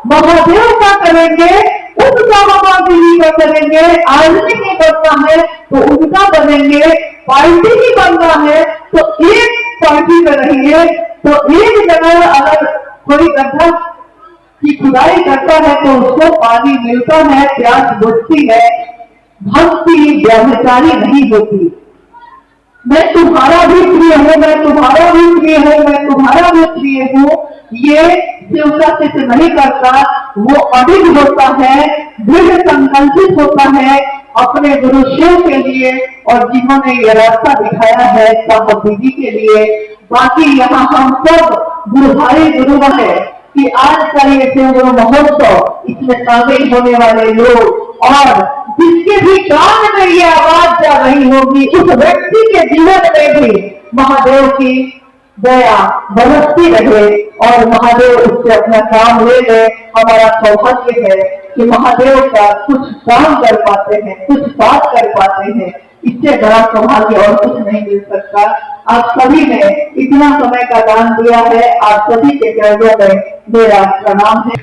महादेव का करेंगे, उनका महादेवी का करेंगे। आदमी ही बनना है तो उनका बनेंगे, पार्टी ही बनना है तो एक पार्टी में रहेंगे। तो एक जगह अगर कोई गड्ढा की खुदाई करता है तो उसको पानी मिलता है, प्यास बुझती है। भक्ति ब्रह्मचारी नहीं होती। मैं तुम्हारा भी प्रिय हूँ, मैं तुम्हारा भी प्रिय हूँ, मैं तुम्हारा भी प्रिय हूँ, ये शिवता सिद्ध नहीं करता। वो अडिग होता है, दृढ़ संकल्पित होता है अपने गुरु शिव के लिए, और जिन्होंने ये रास्ता दिखाया है साहब दीदी के लिए। बाकी यहाँ हम सब गुरु भाई गुरु है कि आज का ये शिव गुरु महोत्सव, इसमें शामिल होने वाले लोग और जिसके भी कान में ये आवाज जा रही होगी, उस व्यक्ति के जीवन में भी महादेव की दया बरसती रहे और महादेव उससे अपना काम ले ले। हमारा सौभाग्य है कि महादेव का कुछ काम कर पाते हैं, कुछ बात कर पाते हैं। इससे बड़ा सौभाग्य और कुछ नहीं मिल सकता। आप सभी ने इतना समय का दान दिया है, आप सभी के चरणों में मेरा प्रणाम है।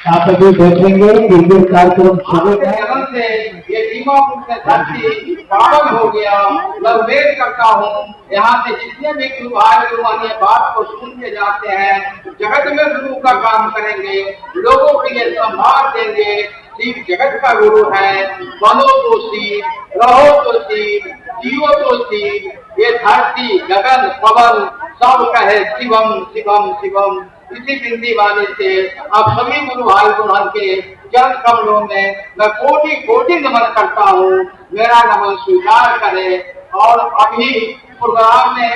आप सभी देखेंगे कि ये कार्यक्रम शुरू है। से ये दीमापुर से धरती पावन हो गया। मैं उम्मीद करता हूँ यहाँ से जितने भी गुरु भाई गुरुआनी बात को सुन के जाते हैं, जगत में गुरु का काम करेंगे, लोगों के लिए संभाल देंगे। शिव जगत का गुरु है। बनो तो शिव, रहो तो शिव, जियो तो शिव। ये धरती गगन पवन सब कहे शिवम शिवम शिवम। इसी बिंदी वाले से आप सभी गुरु भाई गुरुहन के चरण कमलों में मैं कोटि कोटि नमन करता हूँ। मेरा नमन स्वीकार करें। और अभी प्रोग्राम में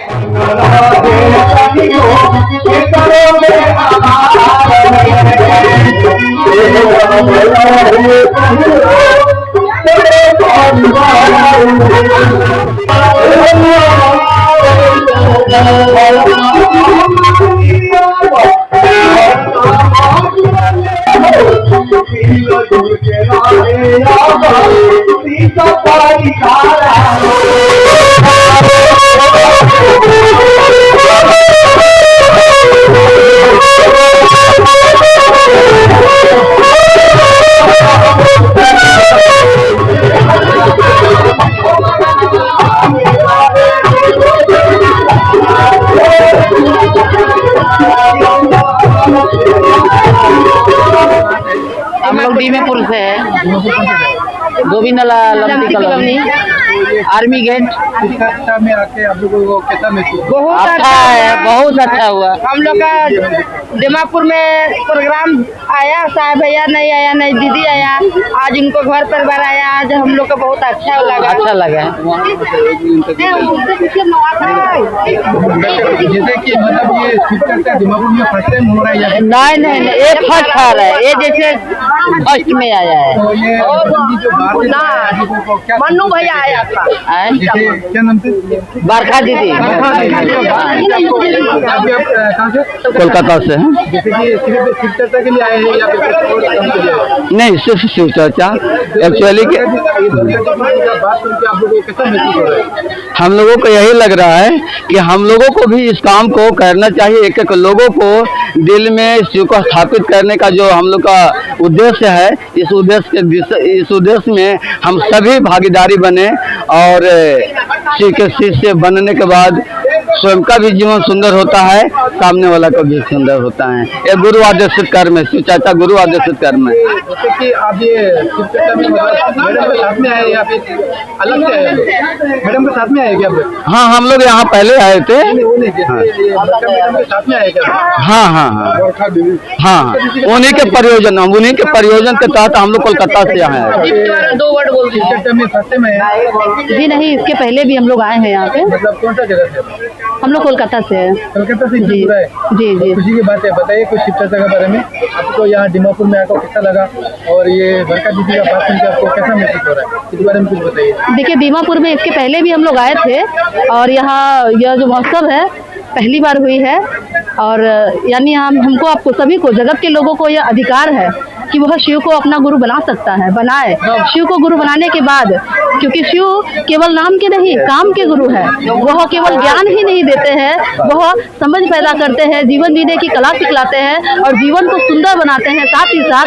हम लोग डीमेपुर से है, गोविंद लंबी कॉलोनी, आर्मी गेट। में आके आप लोगों को कैसा महसूस? बहुत अच्छा है, बहुत अच्छा हुआ। हम लोग का जमापुर में प्रोग्राम आया, साहब भैया नहीं आया, नहीं दीदी आया, आज उनको घर परिवार आया, आज हम लोग को बहुत अच्छा लगा। अच्छा लगा। जैसे कि मतलब ये जमापुर में फर्स्ट टाइम हो रहा है या नहीं, ये फर्स्ट आ रहा है, ये जैसे फर्स्ट में आया है। तो ये जो बात मन्नू भैया आया था, क्या नाम से? बरखा दीदी। कोलकाता से हैं। जैसे कि सिर्फ शिव चर्चा के लिए आए हैं या फिर और काम के लिए आए हैं? नहीं, सिर्फ शिव चर्चा। एक्चुअली बात सुन के आप लोगों को कैसा महसूस हो रहा है? हम लोगों को यही लग रहा है कि हम लोगों को भी इस काम को करना चाहिए। एक एक लोगों को दिल में शिव को स्थापित करने का जो हम लोग का उद्देश्य है, इस उद्देश्य में हम सभी भागीदारी बने और शिव के शिष्य बनने के बाद स्वयं का भी जीवन सुंदर होता है, सामने वाला का भी सुंदर होता है। ये गुरु आदेशित कर्म है, शिव चर्चा गुरु आदेशित कर्म है। जैसे कि आप ये शिव चर्चा में मैडम के साथ में आए या फिर अलग से आए? मैडम के साथ में आए क्या? हाँ, हम लोग यहाँ पहले आए थे। मैडम के साथ में आए क्या? हाँ हाँ हाँ हाँ, उन्हीं के प्रयोजन के तहत हम लोग कोलकाता से आए हैं। 2 वर्ड बोल शिव चर्चा में फर्स्ट टाइम आए? जी नहीं, इसके पहले भी हम लोग आए हैं यहाँ पे। मतलब कौन सा जगह से? हम लोग कोलकाता से हैं। कोलकाता से जी जुड़ा है? जी जी। खुशी की बात है, बताइए कुछ शिव चर्चा के बारे में। आपको यहाँ डिमापुर में आकर कैसा लगा और ये बरखा दीदी का बात सुन के आपको कैसा महसूस हो रहा है, इस बारे में कुछ बताइए। देखिए, दीमापुर में इसके पहले भी हम लोग आए थे और यहाँ यह जो महोत्सव है पहली बार हुई है और यानी हमको आपको सभी को, जगत के लोगों को यह अधिकार है कि वह शिव को अपना गुरु बना सकता है, बनाए। शिव को गुरु बनाने के बाद, क्योंकि शिव केवल नाम के नहीं, काम के गुरु है। वह केवल ज्ञान ही नहीं देते हैं, वह समझ पैदा करते हैं, जीवन जीने की कला सिखलाते हैं और जीवन को सुंदर बनाते हैं। साथ ही साथ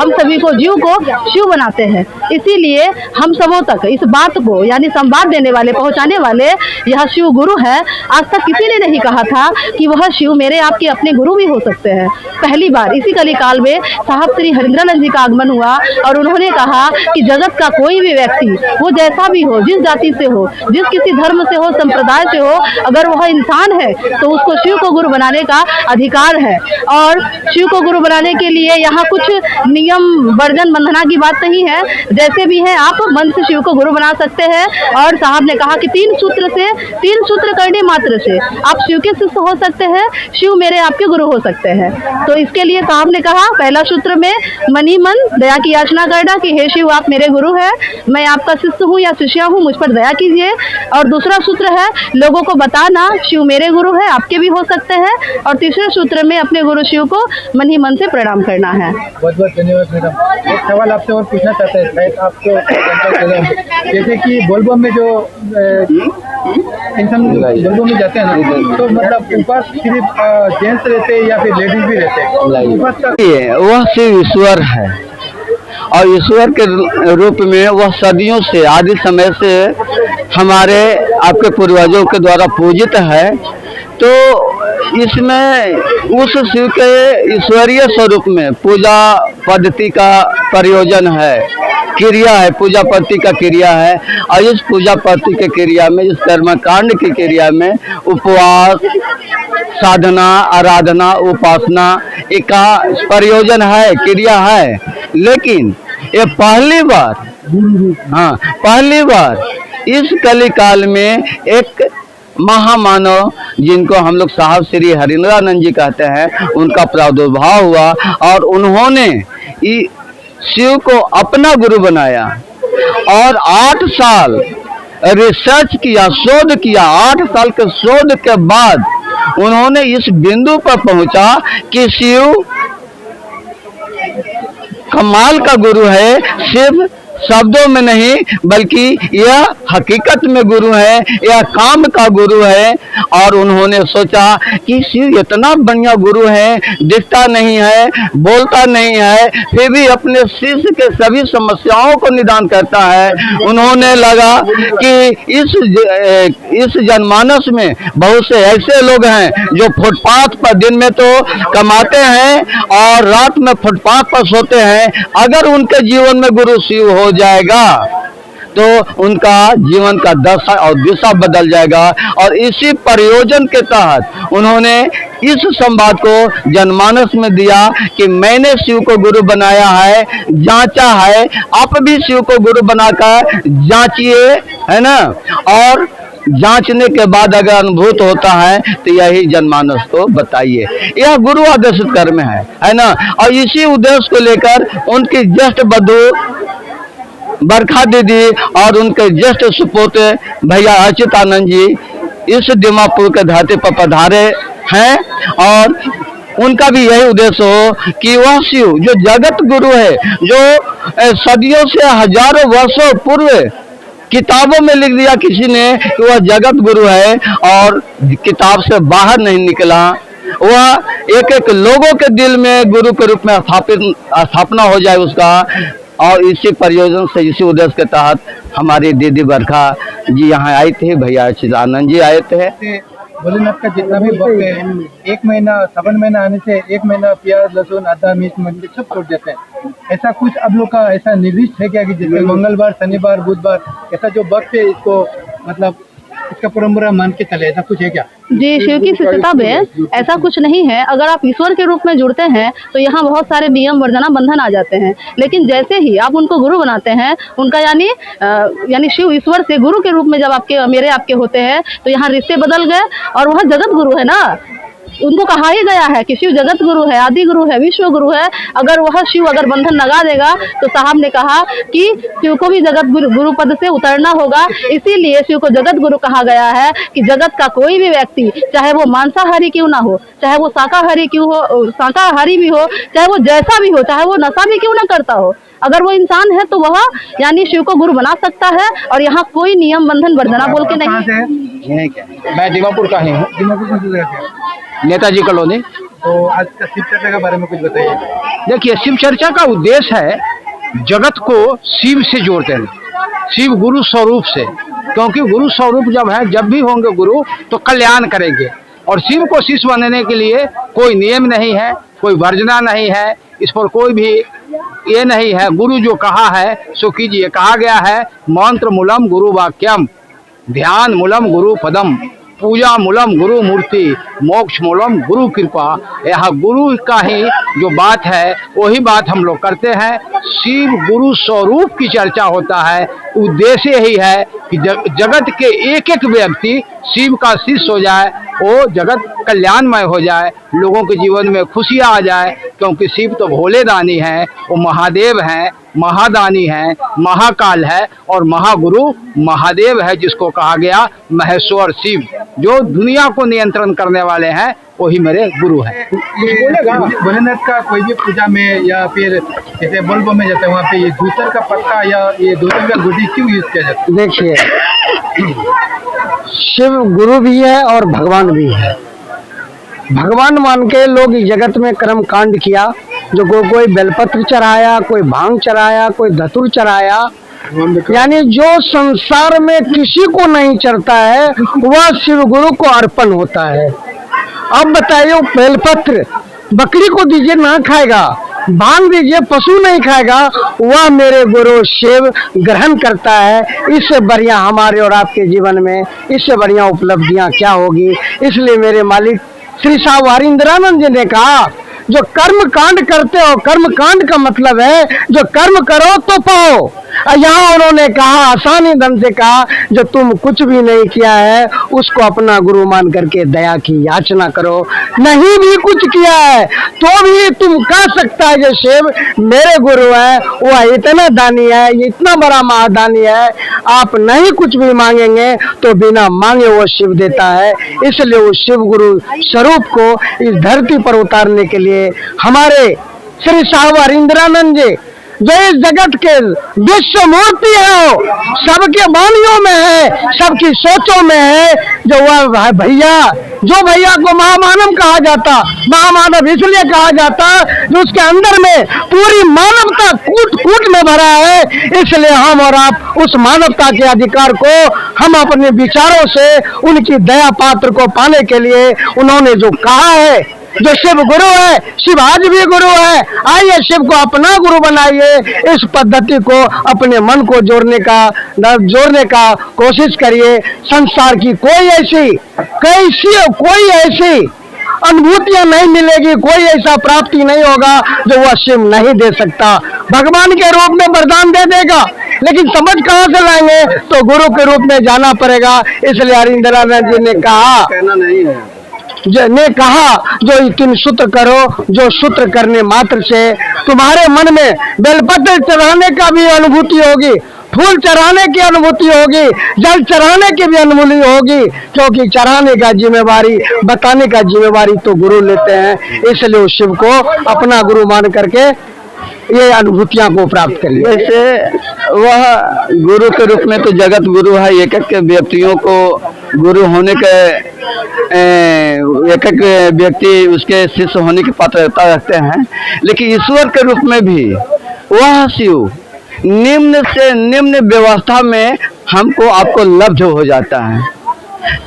हम सभी को, जीव को शिव बनाते हैं। इसीलिए हम सबों तक इस बात को, यानी संवाद देने वाले, पहुँचाने वाले यह शिव गुरु है। आज तक किसी ने नहीं कहा था कि वह शिव मेरे आपके अपने गुरु भी हो सकते हैं। पहली बार इसी कली काल में साहब श्री हरिंद्रानंद जी का आगमन हुआ और उन्होंने कहा कि जगत का कोई भी व्यक्ति, वो जैसा भी हो, जिस जाति से हो, जिस किसी धर्म से हो, संप्रदाय से हो, अगर वह इंसान है तो उसको शिव को गुरु बनाने का अधिकार है। और शिव को गुरु बनाने के लिए यहाँ कुछ नियम वर्जन बंधना की बात नहीं है, जैसे भी है आप मन से शिव को गुरु बना सकते हैं। और साहब ने कहा कि 3 सूत्र करने मात्र से आप शिव के शिष्य हो सकते हैं, शिव मेरे आपके गुरु हो सकते हैं। तो इसके लिए साहब ने कहा, पहला सूत्र में मन ही मन दया की याचना करना कि हे शिव आप मेरे गुरु हैं, मैं आपका शिष्य हूँ या शिष्या हूँ, मुझ पर दया कीजिए। और दूसरा सूत्र है लोगों को बताना, शिव मेरे गुरु है, आपके भी हो सकते हैं। और तीसरे सूत्र में अपने गुरु शिव को मन ही मन से प्रणाम करना है। बहुत बहुत धन्यवाद मैडम। एक सवाल आपसे और पूछना चाहते हैं, शायद आपको जैसे कि बोलबम में जो इंसान बोलबम में जाते हैं ना, तो मतलब ऊपर सिर्फ जेंट्स रहते हैं या फिर लेडीज भी रहते हैं? वह शिव ईश्वर है और ईश्वर के रूप में वह सदियों से, आदि समय से हमारे आपके पूर्वजों के द्वारा पूजित है। तो इसमें उस शिव के ईश्वरीय स्वरूप में पूजा पद्धति का प्रयोजन है, क्रिया है, पूजा पद्धति का क्रिया है। और इस पूजा पद्धति के क्रिया में, इस कर्मकांड की क्रिया में उपवास, साधना, आराधना, उपासना का प्रयोजन है, क्रिया है। लेकिन ये पहली बार इस कलिकाल में एक महामानव, जिनको हम लोग साहब श्री हरिंद्रानंद जी कहते हैं, उनका प्रादुर्भाव हुआ और उन्होंने शिव को अपना गुरु बनाया और 8 साल रिसर्च किया, शोध किया। 8 साल के शोध के बाद उन्होंने इस बिंदु पर पहुंचा कि शिव कमाल का गुरु है, सिर्फ शब्दों में नहीं बल्कि यह हकीकत में गुरु है, यह काम का गुरु है। और उन्होंने सोचा कि शिव इतना बढ़िया गुरु है, दिखता नहीं है, बोलता नहीं है, फिर भी अपने शिष्य के सभी समस्याओं को निदान करता है। उन्होंने लगा कि इस जनमानस में बहुत से ऐसे लोग हैं जो फुटपाथ पर दिन में तो कमाते हैं और रात में फुटपाथ पर सोते हैं। अगर उनके जीवन में गुरु शिव हो जाएगा तो उनका जीवन का दशा और दिशा बदल जाएगा। और इसी प्रयोजन के तहत उन्होंने इस संवाद को जनमानस में दिया कि मैंने शिव को गुरु बनाया है, जांचा है, आप भी शिव को गुरु बनाकर जांचिए, है ना। और जांचने के बाद अगर अनुभूत होता है तो यही जनमानस को बताइए। यह गुरु आदेशित कर्म है ना। और इसी उद्देश्य को लेकर उनकी ज्येष्ठ बधू बरखा दीदी और उनके ज्येष्ठ सुपोते भैया अच्युतानंद जी इस दीमापुर के धरती पर पधारे हैं। और उनका भी यही उद्देश्य हो कि वह शिव जो जगत गुरु है, जो सदियों से हजारों वर्षों पूर्व किताबों में लिख दिया किसी ने कि वह जगत गुरु है और किताब से बाहर नहीं निकला, वह एक एक लोगों के दिल में गुरु के रूप में स्थापना हो जाए उसका। और इसी प्रयोजन से, इसी उद्देश्य के तहत हमारी दीदी बरखा जी यहाँ आई थी, भैया आनंद जी आए थे। भोलेनाथ का जितना भी भक्त है, 1 महीना 7 महीना आने से 1 महीना प्याज लहसुन आटा मिर्च मछली सब छोड़ देते हैं। ऐसा कुछ अब लोग का ऐसा निर्दिष्ट है क्या कि जैसे मंगलवार शनिवार बुधवार ऐसा जो भक्त है इसको मतलब इसका परंपरा मान के चले, ऐसा कुछ है क्या? जी, शिव की शिष्यता में ऐसा कुछ नहीं है। अगर आप ईश्वर के रूप में जुड़ते हैं तो यहाँ बहुत सारे नियम वर्जना बंधन आ जाते हैं, लेकिन जैसे ही आप उनको गुरु बनाते हैं, उनका यानी शिव ईश्वर से गुरु के रूप में जब आपके होते हैं तो यहाँ रिश्ते बदल गए। और वह जगत गुरु है ना, उनको कहा ही गया है कि शिव जगत गुरु है, आदि गुरु है, विश्व गुरु है। अगर वह शिव अगर बंधन लगा देगा तो साहब ने कहा कि शिव को भी जगत गुरु पद से उतरना होगा। इसीलिए शिव को जगत गुरु कहा गया है कि जगत का कोई भी व्यक्ति, चाहे वो मांसाहारी क्यों ना हो, चाहे वो शाकाहारी भी हो, चाहे वो जैसा भी हो, चाहे वो नशा भी क्यों ना करता हो, अगर वो इंसान है तो वह यानी शिव को गुरु बना सकता है। और यहाँ कोई नियम बंधन वर्जना बोल के नहीं। मैं दीमापुर का ही हूँ। दीमापुर में नेताजी कॉलोनी। तो आज का शिव चर्चा के बारे में कुछ बताइए। देखिए, शिव चर्चा का उद्देश्य है जगत को शिव से जोड़ते हैं, शिव गुरु स्वरूप से। क्योंकि गुरु स्वरूप जब भी होंगे गुरु तो कल्याण करेंगे। और शिव को शिष्य बनने के लिए कोई नियम नहीं है, कोई वर्जना नहीं है, इस पर कोई भी ये नहीं है। गुरु जो कहा है सो कीजिए। कहा गया है मंत्र मूलम गुरु वाक्यम, ध्यान मूलम गुरु पदम, पूजा मूलम गुरु मूर्ति, मोक्ष मूलम गुरु कृपा। यह गुरु का ही जो बात है वही बात हम लोग करते हैं। शिव गुरु स्वरूप की चर्चा होता है। उद्देश्य ही है कि जगत के एक एक व्यक्ति शिव का शिष्य हो जाए, वो जगत कल्याणमय हो जाए, लोगों के जीवन में खुशियाँ आ जाए। क्योंकि शिव तो भोले दानी हैं, वो महादेव हैं, महादानी हैं, महाकाल है और महागुरु महादेव है, जिसको कहा गया महेश्वर शिव, जो दुनिया को नियंत्रण करने वाले हैं, वही मेरे गुरु हैं। भोलेनाथ का कोई भी पूजा में या फिर जैसे बल्ब में जाता है वहाँ पे ये दूसर का पत्ता या ये दूसर का गुटी क्यों यूज किया जाता है? देखिए, शिव गुरु भी है और भगवान भी है। भगवान मान के लोग इस जगत में कर्म कांड किया, जो कोई बेलपत्र चढ़ाया, कोई भांग चढ़ाया, कोई धतूर चढ़ाया, यानी जो संसार में किसी को नहीं चढ़ता है वह शिव गुरु को अर्पण होता है। अब बताइए, बेलपत्र बकरी को दीजिए ना खाएगा, भांग दीजिए पशु नहीं खाएगा, वह मेरे गुरु शिव ग्रहण करता है। इससे बढ़िया हमारे और आपके जीवन में इससे बढ़िया उपलब्धियां क्या होगी। इसलिए मेरे मालिक श्री साहब हरिंद्रानंद जी ने कहा, जो कर्म कांड करते हो, कर्म कांड का मतलब है जो कर्म करो तो पाओ। यहाँ उन्होंने कहा, आसानी ढंग से कहा, जो तुम कुछ भी नहीं किया है उसको अपना गुरु मान करके दया की याचना करो। नहीं भी कुछ किया है तो भी तुम कह सकता है कि शिव मेरे गुरु है, वह इतना दानी है, इतना बड़ा महादानी है, आप नहीं कुछ भी मांगेंगे तो बिना मांगे वो शिव देता है। इसलिए उस शिव गुरु स्वरूप को इस धरती पर उतारने के लिए हमारे श्री साहब हरिंद्रानंद जी जो इस जगत के विश्व मूर्ति है, वो सबके वाणियों में है, सबकी सोचों में है। जो वह भैया, जो भैया को महामानव कहा जाता, महामानव इसलिए कहा जाता जो उसके अंदर में पूरी मानवता कूट कूट में भरा है। इसलिए हम और आप उस मानवता के अधिकार को हम अपने विचारों से उनकी दया पात्र को पाने के लिए उन्होंने जो कहा है, जो शिव गुरु है, शिव आज भी गुरु है, आइए शिव को अपना गुरु बनाइए। इस पद्धति को अपने मन को जोड़ने का कोशिश करिए। संसार की कोई ऐसी अनुभूतियां नहीं मिलेगी, कोई ऐसा प्राप्ति नहीं होगा जो वह शिव नहीं दे सकता। भगवान के रूप में वरदान दे देगा, लेकिन समझ कहाँ से लाएंगे, तो गुरु के रूप में जाना पड़ेगा। इसलिए हरिंद्रानंद जी ने कहा, जो 3 सूत्र करो, जो सूत्र करने मात्र से तुम्हारे मन में बेलपत्र चढ़ाने का भी अनुभूति होगी, फूल चढ़ाने की अनुभूति होगी, जल चढ़ाने की भी अनुभूति होगी, क्योंकि चढ़ाने का जिम्मेवारी, बताने का जिम्मेवारी तो गुरु लेते हैं। इसलिए उस शिव को अपना गुरु मान करके ये अनुभूतियां को प्राप्त करिए। वैसे वह गुरु के रूप में तो जगत गुरु है, एक एक व्यक्तियों को गुरु होने के एक एक व्यक्ति उसके शिष्य होने की पात्रता रखते हैं, लेकिन ईश्वर के रूप में भी वह शिव निम्न से निम्न व्यवस्था में हमको आपको लब्ध हो जाता है।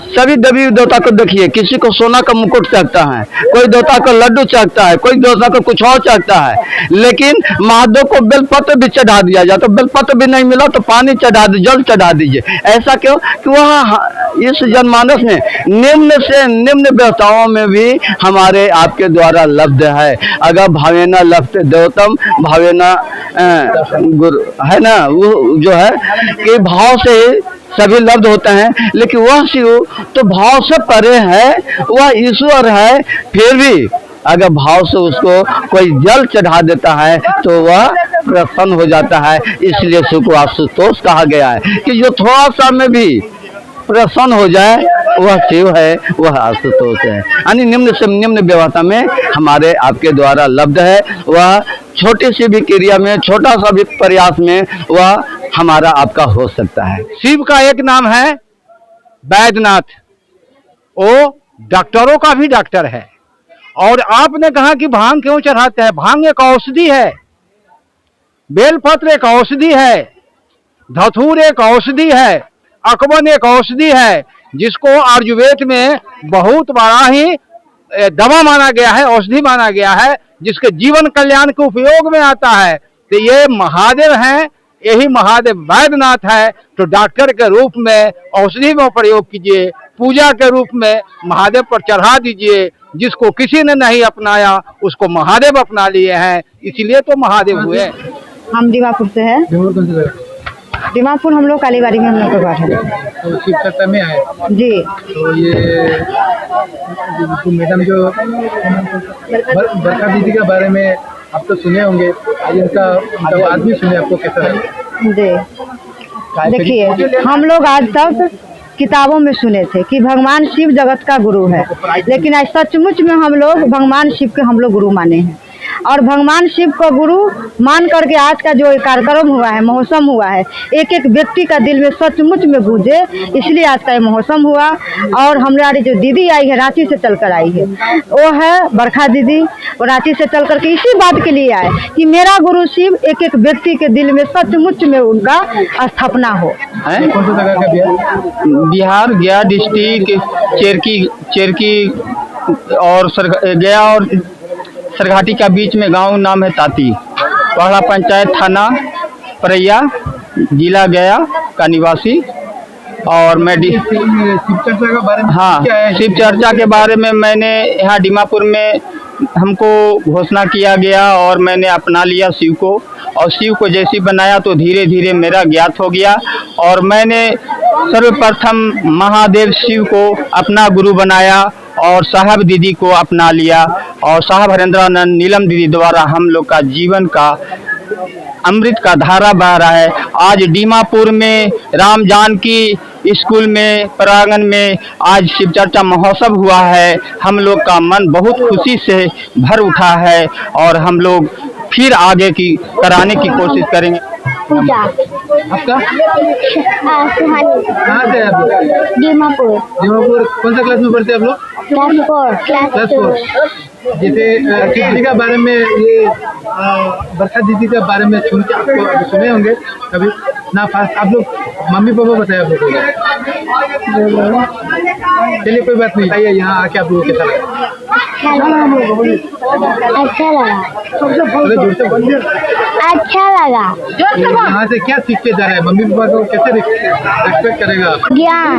सभी देवी देवता को देखिए, किसी को सोना का मुकुट चाहता है, कोई देवता को लड्डू चाहता है, कोई देवता को कुछ और चाहता है, लेकिन महादेव को बेलपत्र भी चढ़ा दिया जाता। तो बेलपत्र भी नहीं मिला तो पानी चढ़ा दीजिए, जल चढ़ा दीजिए। ऐसा क्यों कि वह इस जनमानस में निम्न से निम्न व्यवस्थाओं में भी हमारे आपके द्वारा लब्ध है। अगर भावेना लब्ध देवतम भावेना गुरु है ना, वो जो है कि भाव से सभी लब्ध होते हैं, लेकिन वह शिव तो भाव से परे है, वह ईश्वर है। फिर भी अगर भाव से उसको कोई जल चढ़ा देता है तो वह प्रसन्न हो जाता है। इसलिए शिव को आशुतोष कहा गया है कि जो थोड़ा सा में भी प्रसन्न हो जाए वह शिव है, वह आशुतोष है। यानी निम्न से निम्न व्यवस्था में हमारे आपके द्वारा लब्ध है। वह छोटी सी भी क्रिया में, छोटा सा भी प्रयास में वह हमारा आपका हो सकता है। शिव का एक नाम है वैद्यनाथ, वो डॉक्टरों का भी डॉक्टर है। और आपने कहा कि भांग क्यों चढ़ाते हैं? भांग एक औषधि है, बेलपत्र एक औषधि है, धतूर एक औषधि है, अकबन एक औषधि है, जिसको आयुर्वेद में बहुत बड़ा ही दवा माना गया है, औषधि माना गया है, जिसके जीवन कल्याण के उपयोग में आता है। तो ये महादेव हैं, यही महादेव वैद्यनाथ है। तो डॉक्टर के रूप में औषधि में प्रयोग कीजिए, पूजा के रूप में महादेव पर चढ़ा दीजिए। जिसको किसी ने नहीं अपनाया उसको महादेव अपना लिए हैं, इसीलिए तो महादेव हुए। हम दीमापुर से हैं। दीमापुर हम लोग कालीबाड़ी में हम लोग का घर है। तो शिव चर्चा में आए जी। तो ये मैडम जो बरखा दीदी के बारे में आप तो सुने होंगे, आज इनका बात भी सुने, आपको कैसा लगा? जी देखिए, हम लोग आज तक किताबों में सुने थे कि भगवान शिव जगत का गुरु है, लेकिन आज सचमुच में हम लोग भगवान शिव के हम लोग गुरु माने हैं। और भगवान शिव को गुरु मान करके आज का जो कार्यक्रम हुआ है, महोत्सव हुआ है, एक एक व्यक्ति का दिल में सचमुच में गूंजे, इसलिए आज का ये महोत्सव हुआ। और हमारी जो दीदी आई है, रांची से चल कर आई है, वो है बरखा दीदी। वो रांची से चल करके इसी बात के लिए आए कि मेरा गुरु शिव एक एक व्यक्ति के दिल में सचमुच में उनका स्थापना हो। कौन सी जगह का? बिहार गया डिस्ट्रिक्ट चेरकी और गया और सरघाटी का बीच में गांव नाम है ताती, पहला पंचायत, थाना परैया, जिला गया का निवासी। और मैं शिव चर्चा के बारे में शिव चर्चा के बारे में मैंने यहाँ दीमापुर में हमको घोषणा किया गया और मैंने अपना लिया शिव को। और शिव को जैसी बनाया तो धीरे धीरे मेरा ज्ञात हो गया और मैंने सर्वप्रथम महादेव शिव को अपना गुरु बनाया। और साहब दीदी को अपना लिया और साहब हरेंद्रानंद नीलम दीदी द्वारा हम लोग का जीवन का अमृत का धारा बह रहा है। आज दीमापुर में राम जानकी स्कूल में प्रांगण में आज शिव चर्चा महोत्सव हुआ है। हम लोग का मन बहुत खुशी से भर उठा है और हम लोग फिर आगे की कराने की कोशिश करेंगे। पूजा आपका सुहानी कहाँ से आप? दीमापुर। दीमापुर कौन सा क्लास में पढ़ते हैं आप लोग? क्लास 4। जैसे दीदी के बारे में ये बरसा दीदी के बारे में सुने होंगे कभी ना? फास्ट आप लोग मम्मी पापा बताए आप लोगों को? चलिए कोई बात नहीं, आइए यहाँ आके आप लोगों के साथ अच्छा लगा। अच्छा लगा। यहाँ से क्या सीख के जा रहे हैं? मम्मी पापा को कैसे रिस्पेक्ट करेगा? ज्ञान।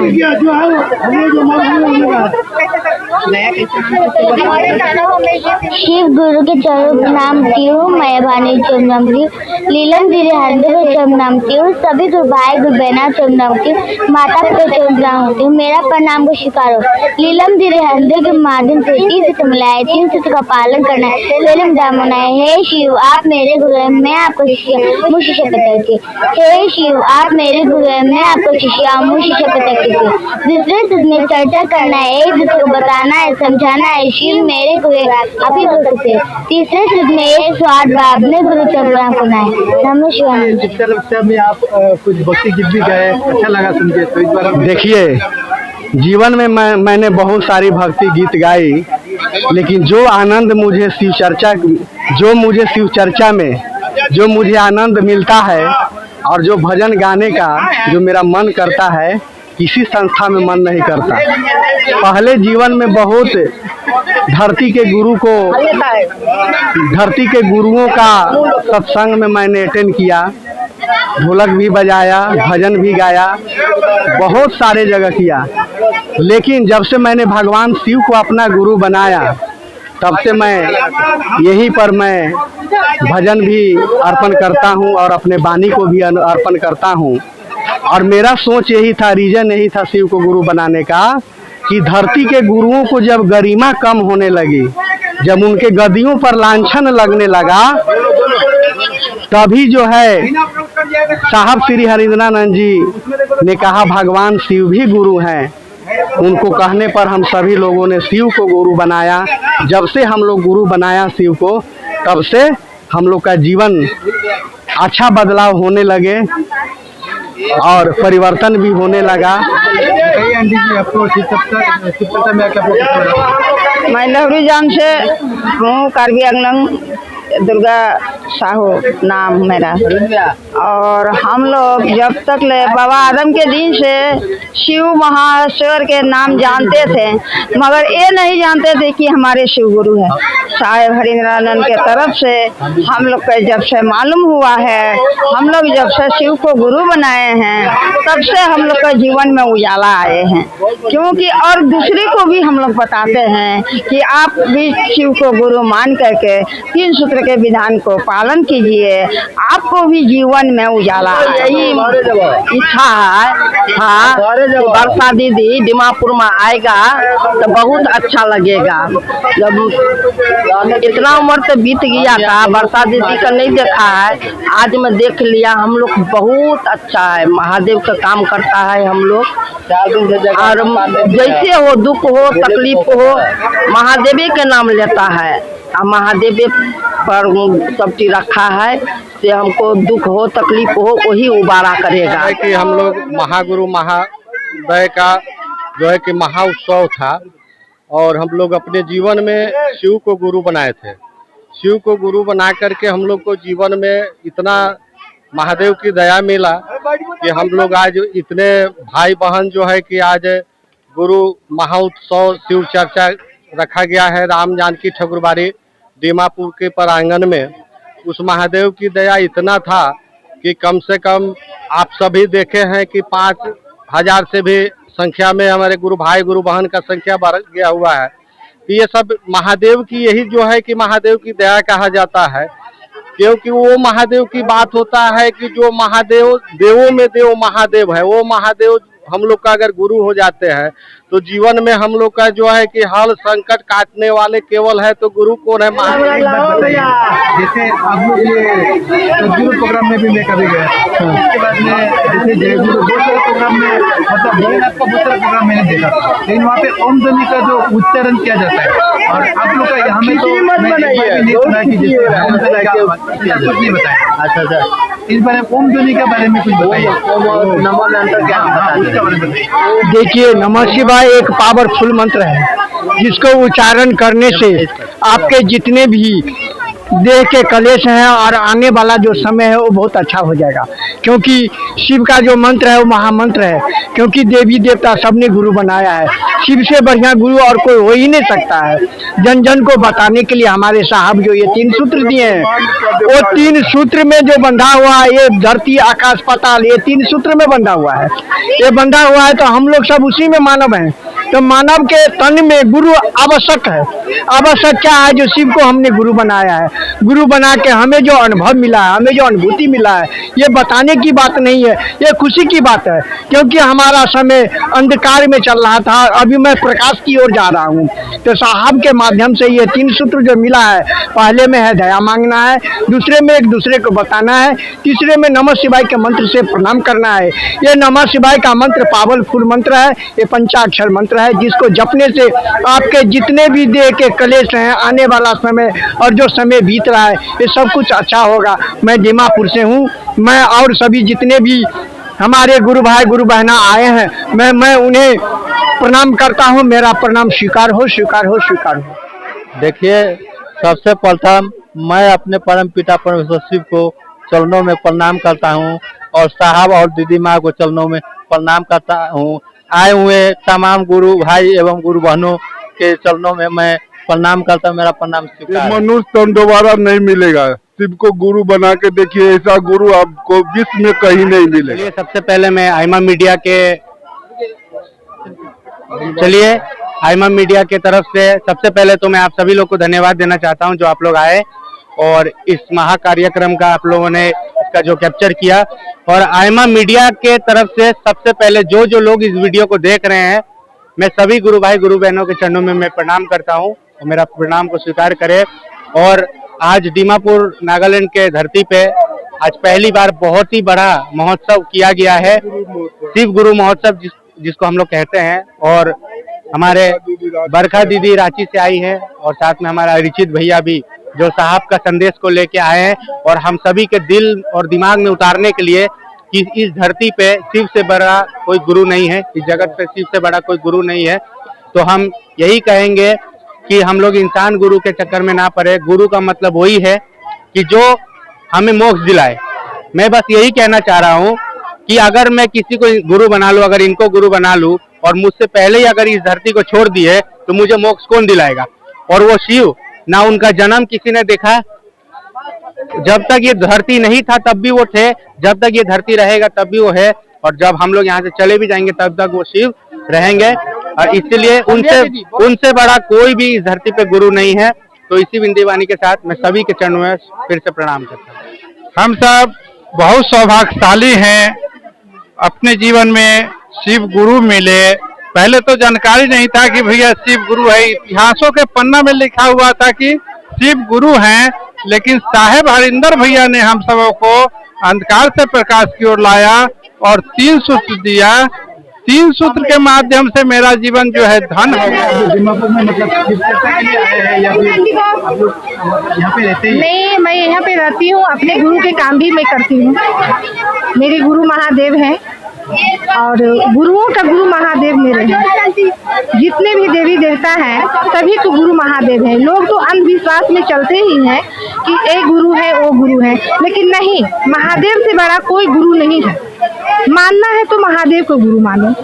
शिव गुरु के चरणों प्रणाम की हूँ। मैं भानी चरणम की लीलन दीदी हरिंद्र चरणम की हूँ। सभी गुरु भाई गुरु बहना चरणम की माता पिता चरणम की हूँ। मेरा प्रणाम को स्वीकारो। लीलम दीदी हरिंद्र के माध्यम से 3 सूत्र मिलाए, 3 सूत्र का पालन करना है, लीलम जामुन है। हे शिव आप मेरे गुरु हैं, मैं आपको शिष्य मुझ शिष्य करती। हे शिव आप मेरे गुरु हैं, मैं आपको शिष्य मुझ शिष्य करती। दूसरे सूत्र में चर्चा करना है, एक दूसरे को बताना है, समझाना है। शिव मेरे गुरु आप ही गुरु से। तीसरे सूत्र में एक स्वाद अपने गुरु चरण करना है। नमस्कार में आप कुछ भक्ति गीत भी गाए, अच्छा लगा सुन के, तो इस बार देखिए, जीवन में मैंने बहुत सारी भक्ति गीत गाई, लेकिन जो आनंद मुझे शिव चर्चा में जो मुझे आनंद मिलता है और जो भजन गाने का जो मेरा मन करता है, किसी संस्था में मन नहीं करता। पहले जीवन में बहुत धरती के गुरुओं का सत्संग में मैंने अटेंड किया, ढोलक भी बजाया, भजन भी गाया, बहुत सारे जगह किया। लेकिन जब से मैंने भगवान शिव को अपना गुरु बनाया, तब से मैं यहीं पर मैं भजन भी अर्पण करता हूं और अपने वाणी को भी अर्पण करता हूं। और मेरा सोच यही था, रीजन यही था शिव को गुरु बनाने का, कि धरती के गुरुओं को जब गरिमा कम होने लगी, जब उनके गद्दियों पर लांछन लगने लगा, तभी जो है साहब श्री हरिंद्रानंद जी ने कहा भगवान शिव भी गुरु हैं। उनको कहने पर हम सभी लोगों ने शिव को गुरु बनाया। जब से हम लोग गुरु बनाया शिव को, तब से हम लोग का जीवन अच्छा बदलाव होने लगे और परिवर्तन भी होने लगा। मैं लहरी जान से हूँ, कार्बी आंगनम दुर्गा साहू नाम मेरा। और हम लोग जब तक ले बाबा आदम के दिन से शिव महाश्वर के नाम जानते थे, मगर ये नहीं जानते थे कि हमारे शिव गुरु है। साहेब हरिंद्रानंद के तरफ से हम लोग को जब से मालूम हुआ है, हम लोग जब से शिव को गुरु बनाए हैं, तब से हम लोग के जीवन में उजाला आए हैं। क्योंकि और दूसरे को भी हम लोग बताते हैं कि आप भी शिव को गुरु मान करके 3 सूत्र के विधान को पालन कीजिए, आपको भी जीवन में उजाला। यही इच्छा है। हाँ, बरसा दीदी दीमापुर में आएगा तो बहुत अच्छा लगेगा। जब इतना उम्र तो बीत गया था, बरसा दीदी का नहीं देखा है, आज मैं देख लिया। हम लोग बहुत अच्छा है, महादेव का काम करता है हम लोग। और जैसे हो, दुख हो, तकलीफ हो, महादेव के नाम लेता है। महादेव पर सब चीज रखा है, से हमको दुख हो, तकलीफ हो, वही उबारा करेगा। कि हम लोग महागुरु महादय का जो है कि महा उत्सव था, और हम लोग अपने जीवन में शिव को गुरु बनाए थे। शिव को गुरु बना करके हम लोग को जीवन में इतना महादेव की दया मिला कि हम लोग आज इतने भाई बहन जो है कि आज गुरु महा उत्सव शिव चर्चा रखा गया है राम जानकी ठकुरबाड़ी दीमापुर के प्रांगण में। उस महादेव की दया इतना था कि कम से कम आप सभी देखे हैं कि 5000 से भी संख्या में हमारे गुरु भाई गुरु बहन का संख्या बढ़ गया हुआ है। ये सब महादेव की यही जो है कि महादेव की दया कहा जाता है, क्योंकि वो महादेव की बात होता है कि जो महादेव देवों में देव महादेव है, वो महादेव हम लोग का अगर गुरु हो जाते हैं तो जीवन में हम लोग का जो है कि हल संकट काटने वाले केवल है तो गुरु कौन है? जैसे आप लोग ये सदगुरु प्रोग्राम में भी मैं कभी गया, उसके बाद में जैसे जय गुरु बहुत सारे प्रोग्राम में मतलब भोलेनाथ का बहुत सारा प्रोग्राम मैंने देखा, लेकिन वहाँ पे ओम ध्वनि का जो उच्चारण किया जाता है और आप लोग का यहाँ में तो नहीं सुना कि जैसे कुछ नहीं बताया। अच्छा, इस बारे में ओम ध्वनि के बारे में कुछ बताइए। नमो मंत्र क्या उसके बारे में बताइए। देखिए, नमः शिवाय एक पावरफुल मंत्र है जिसको उच्चारण करने से आपके जितने भी देह के कलेश हैं और आने वाला जो समय है वो बहुत अच्छा हो जाएगा, क्योंकि शिव का जो मंत्र है वो महामंत्र है, क्योंकि देवी देवता सबने गुरु बनाया है। शिव से बढ़िया गुरु और कोई हो ही नहीं सकता है। जन जन को बताने के लिए हमारे साहब जो ये 3 सूत्र दिए हैं, वो 3 सूत्र में जो बंधा हुआ है, ये धरती आकाश पाताल, ये 3 सूत्र में बंधा हुआ है। ये बंधा हुआ है तो हम लोग सब उसी में मानव हैं। तो मानव के तन में गुरु आवश्यक है। आवश्यक क्या है? जो शिव को हमने गुरु बनाया है। गुरु बना के हमें जो अनुभव मिला है, हमें जो अनुभूति मिला है, ये बताने की बात नहीं है, ये खुशी की बात है, क्योंकि हमारा समय अंधकार में चल रहा था, अभी मैं प्रकाश की ओर जा रहा हूँ। तो साहब के माध्यम से ये 3 सूत्र जो मिला है, पहले में है दया मांगना है, दूसरे में एक दूसरे को बताना है, तीसरे में नमः शिवाय के मंत्र से प्रणाम करना है। ये नमः शिवाय का मंत्र पावरफुल मंत्र है, ये पंचाक्षर मंत्र है, जिसको जपने से आपके जितने भी देह के कलेश हैं, आने वाला समय और जो समय बीत रहा है, ये सब कुछ अच्छा होगा। मैं दीमापुर से हूँ। मैं और सभी जितने भी हमारे गुरु भाई गुरु बहना आए हैं, मैं उन्हें प्रणाम करता हूँ। मेरा प्रणाम स्वीकार हो, स्वीकार हो, स्वीकार हो। देखिए, सबसे प्रथम मैं अपने परम पिता परमेश्वर शिव को चरणों में प्रणाम करता हूँ और साहब और दीदी माँ को चरणों में प्रणाम करता हूँ। आए हुए तमाम गुरु भाई एवं गुरु बहनों के चरणों में मैं प्रणाम करता हूँ। मेरा प्रणाम स्वीकार। मनुष्य तन दोबारा नहीं मिलेगा। शिव को गुरु बना के देखिए, ऐसा गुरु आपको विश्व में कहीं नहीं मिलेगा। सबसे पहले मैं आइमा मीडिया के तरफ से सबसे पहले तो मैं आप सभी लोग को धन्यवाद देना चाहता हूं जो आप लोग आए और इस महाकार्यक्रम का आप लोगों ने इसका जो कैप्चर किया। और आइमा मीडिया के तरफ से सबसे पहले जो लोग इस वीडियो को देख रहे हैं, मैं सभी गुरु भाई गुरु बहनों के चरणों में मैं प्रणाम करता हूं और मेरा प्रणाम को स्वीकार करें। और आज दीमापुर नागालैंड के धरती पे आज पहली बार बहुत ही बड़ा महोत्सव किया गया है, शिव गुरु महोत्सव जिसको हम लोग कहते हैं। और हमारे बरखा दीदी रांची से आई है और साथ में हमारा अरिचित भैया भी जो साहब का संदेश को लेके आए हैं और हम सभी के दिल और दिमाग में उतारने के लिए कि इस धरती पे शिव से बड़ा कोई गुरु नहीं है, इस जगत पे शिव से बड़ा कोई गुरु नहीं है। तो हम यही कहेंगे कि हम लोग इंसान गुरु के चक्कर में ना पड़े। गुरु का मतलब वही है कि जो हमें मोक्ष दिलाए। मैं बस यही कहना चाह रहा हूँ कि अगर मैं किसी को गुरु बना लूँ, अगर इनको गुरु बना लूँ और मुझसे पहले ही अगर इस धरती को छोड़ दिए तो मुझे मोक्ष कौन दिलाएगा? और वो शिव, ना उनका जन्म किसी ने देखा, जब तक ये धरती नहीं था तब भी वो थे, जब तक ये धरती रहेगा तब भी वो है, और जब हम लोग यहाँ से चले भी जाएंगे तब तक वो शिव रहेंगे। और इसलिए उनसे बड़ा कोई भी इस धरती पे गुरु नहीं है। तो इसी बिंदी वाणी के साथ मैं सभी के चरणों में फिर से प्रणाम करता हूँ। हम सब बहुत सौभाग्यशाली हैं, अपने जीवन में शिव गुरु मिले। पहले तो जानकारी नहीं था कि भैया शिव गुरु है, इतिहासों के पन्ना में लिखा हुआ था कि शिव गुरु हैं, लेकिन साहेब हरिंदर भैया ने हम सबों को अंधकार से प्रकाश की ओर लाया और 3 सूत्र दिया। 3 सूत्र के माध्यम से मेरा जीवन जो है धन हो गया। नहीं, मैं यहाँ पे रहती हूँ, अपने गुरु के काम भी मैं करती हूँ। मेरे गुरु महादेव हैं और गुरुओं का गुरु महादेव मेरे हैं। जितने भी देवी देवता हैं सभी को गुरु महादेव हैं। लोग तो अंधविश्वास में चलते ही हैं कि एक गुरु है वो गुरु है, लेकिन नहीं, महादेव से बड़ा कोई गुरु नहीं है। मानना है तो महादेव को गुरु मानो।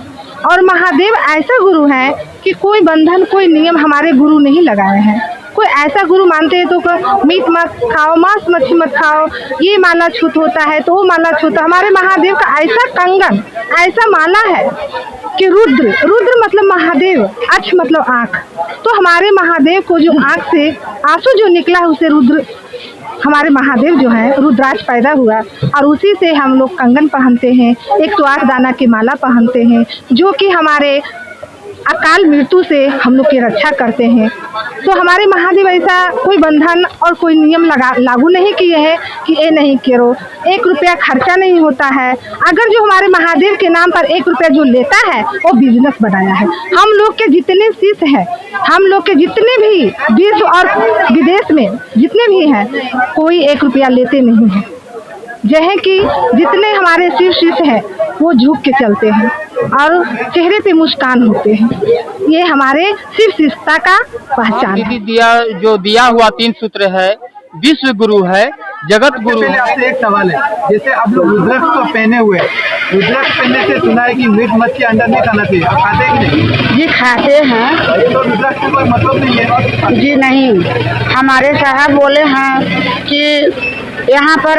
और महादेव ऐसा गुरु है कि कोई बंधन कोई नियम हमारे गुरु नहीं लगाए हैं। कोई ऐसा गुरु मानते हैं तो मीट मत खाओ, मांस मच्छी मत खाओ, ये माला छूत होता है तो वो माला छूत। हमारे महादेव का ऐसा कंगन, ऐसा माला है कि रुद्र मतलब महादेव, अक्ष मतलब आँख। तो हमारे महादेव को जो आँख से आंसू जो निकला है उसे रुद्र हमारे महादेव जो हैं रुद्राक्ष पैदा हुआ और उसी से हम लोग कंगन पहनते हैं, 108 दाना की माला पहनते हैं, जो कि हमारे अकाल मृत्यु से हम लोग की रक्षा करते हैं। तो हमारे महादेव ऐसा कोई बंधन और कोई नियम लागू नहीं किए हैं कि ये नहीं करो, 1 रुपया खर्चा नहीं होता है। अगर जो हमारे महादेव के नाम पर 1 रुपया जो लेता है वो बिजनेस बनाया है। हम लोग के जितने शिष्य हैं, हम लोग के जितने भी विश्व और विदेश में जितने भी हैं, कोई 1 रुपया लेते नहीं है। जो है कि जितने हमारे शिव शिष्य हैं वो झुक के चलते हैं और चेहरे पे मुस्कान होते हैं। ये हमारे शिव शिष्यता का पहचान है। जो दिया हुआ 3 सूत्र है, विश्व गुरु है, जगत गुरु पहले है। आपसे एक सवाल है, जैसे आप लोग रुद्राक्ष तो पहने हुए हैं, रुद्राक्ष पहनने से सुना है कि मीट मच्छी अंडा नहीं खाना चाहिए, आप खाते हैं कि नहीं? जी खाते हैं। तो रुद्राक्ष का कोई मतलब नहीं है? जी नहीं, हमारे साहब बोले हैं कि यहाँ पर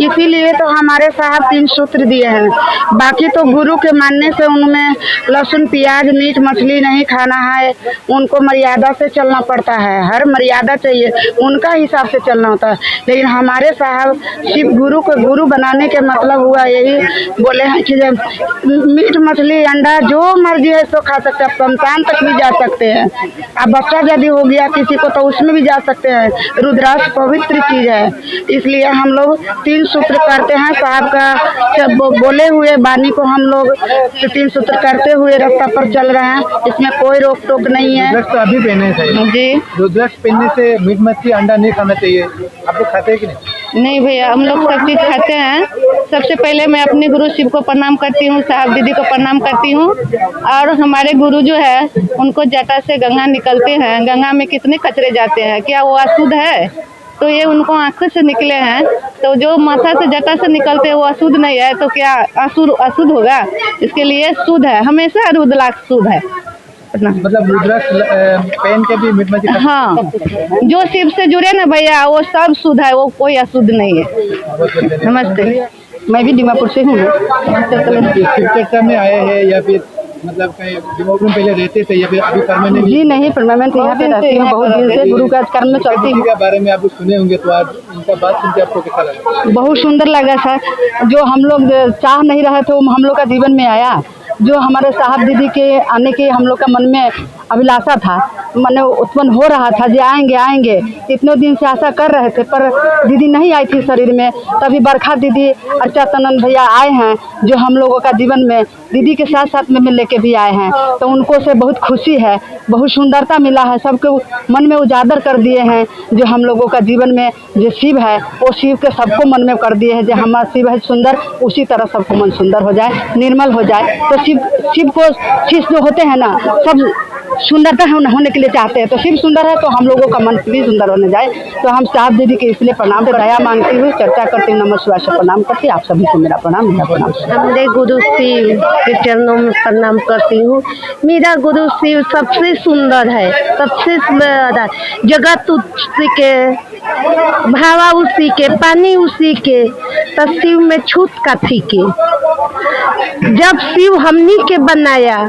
इसीलिए तो हमारे साहब 3 सूत्र दिए हैं। बाकी तो गुरु के मानने से उनमें लहसुन प्याज मीट मछली नहीं खाना है, उनको मर्यादा से चलना पड़ता है, हर मर्यादा चाहिए, उनका हिसाब से चलना होता है। लेकिन हमारे साहब शिव गुरु को गुरु बनाने के मतलब हुआ यही बोले हैं कि जब मीट मछली अंडा जो मर्जी है तो खा सकते हैं, शमशान तक भी जा सकते हैं। अब बच्चा यदि हो गया किसी को तो उसमें भी जा सकते हैं। रुद्राक्ष पवित्र चीज है, इसलिए हम लोग 3 सूत्र करते हैं। साहब का जब बोले हुए वाणी को हम लोग 3 सूत्र करते हुए रास्ता पर चल रहे हैं, इसमें कोई रोक टोक नहीं है। रुद्राक्ष तो अभी पहने चाहिए जी। रुद्राक्ष पहनने से मीट मच्छी अंडा नहीं खाना चाहिए, आप लोग खाते हैं कि नहीं? नहीं भैया, हम लोग सब चीज़ खाते हैं। सबसे पहले मैं अपने गुरु शिव को प्रणाम करती हूँ, साहब दीदी को प्रणाम करती हूँ। और हमारे गुरु जो है उनको जटा से गंगा निकलते हैं, गंगा में कितने कचरे जाते हैं, क्या वो अशुद्ध है? तो ये उनको आँखों से निकले हैं, तो जो माथा से जटा से निकलते हैं वो अशुद्ध नहीं है, तो क्या अशुद्ध होगा? इसके लिए शुद्ध है, हमेशा रुद्राक्ष शुद्ध है। मतलब रुद्राक्ष पहन के भी मीट मच्छी हाँ, जो शिव से जुड़े ना भैया वो सब शुद्ध है, वो कोई अशुद्ध नहीं है। नमस्ते, मैं भी दीमापुर से हूँ। शिव चर्चा में आए हैं या फिर मतलब कहीं दिमापुर में पहले रहते थे या फिर अभी परमानेंट? जी नहीं, परमानेंट यहाँ पे रहती हूँ, बहुत दिन से गुरु का कर्म में चलती हूँ। के बारे में आप सुने होंगे, तो आज उनका बात सुन के आपको कैसा लगा? बहुत सुंदर लगा सर। जो हम लोग चाह नहीं रहे थे वो हम लोग का जीवन में आया। जो हमारे साहब दीदी के आने के हम लोग का मन में अभिलाषा था, मन उत्पन्न हो रहा था जो आएंगे आएंगे, इतने दिन से आशा कर रहे थे, पर दीदी नहीं आई थी शरीर में। तभी बरखा दीदी और चतनंद भैया आए हैं, जो हम लोगों का जीवन में दीदी के साथ साथ में लेके भी आए हैं। तो उनको से बहुत खुशी है, बहुत सुंदरता मिला है, सबके मन में उजागर कर दिए हैं। जो हम लोगों का जीवन में जो शिव है वो शिव के सबको मन में कर दिए हैं। जो हमारा शिव है सुंदर, उसी तरह सबको मन सुंदर हो जाए, निर्मल हो जाए। तो शिव को शिष्य जो होते हैं ना, सब सुंदरता होने के लिए चाहते हैं। तो शिव सुंदर है तो हम लोगों का मन भी सुंदर होने जाए। तो हम साहब दीदी के इसलिए प्रणाम कर दया मांगती हूँ, चर्चा करती हूँ, नमः शिवाय से प्रणाम करती हूँ। आप सभी को मेरा प्रणाम, मेरा प्रणाम। मेरे गुरु शिव के चरणों में प्रणाम करती हूँ। मेरा गुरु शिव सबसे सुंदर है, सबसे सुंदर, जगत उसी के, भावा उसी के, पानी उसी के, तो शिव में छूत काथी के। जब शिव हमनी के बनाया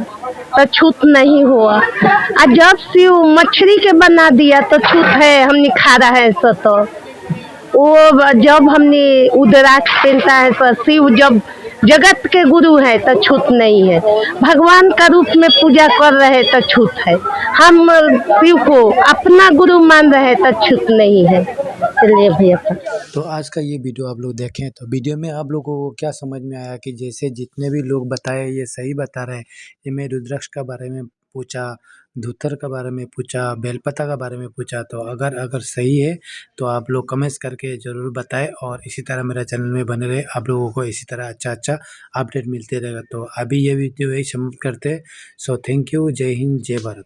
तो छूत नहीं हुआ, और जब शिव मछली के बना दिया तो छूत है, हमने खा रहा है। सो तो वो जब हमने रुद्राक्ष पहनता है तो शिव जब जगत के गुरु है तो छूत नहीं है। भगवान का रूप में पूजा कर रहे तो छूत है। हम शिव को अपना गुरु मान रहे तो छूत नहीं है। चलिए भैया। तो आज का ये वीडियो आप लोग देखें तो वीडियो में आप लोगों को क्या समझ में आया कि जैसे जितने भी लोग बताए ये सही बता रहे हैं। ये मैं रुद्राक्ष का बारे में पूछा, धूतर के बारे में पूछा, बेलपत्ता के बारे में पूछा। तो अगर सही है तो आप लोग कमेंट्स करके ज़रूर बताएं, और इसी तरह मेरा चैनल में बने रहे। आप लोगों को इसी तरह अच्छा अपडेट मिलते रहेगा। तो अभी ये वीडियो यही समाप्त करते हैं। सो थैंक यू, जय हिंद, जय भारत।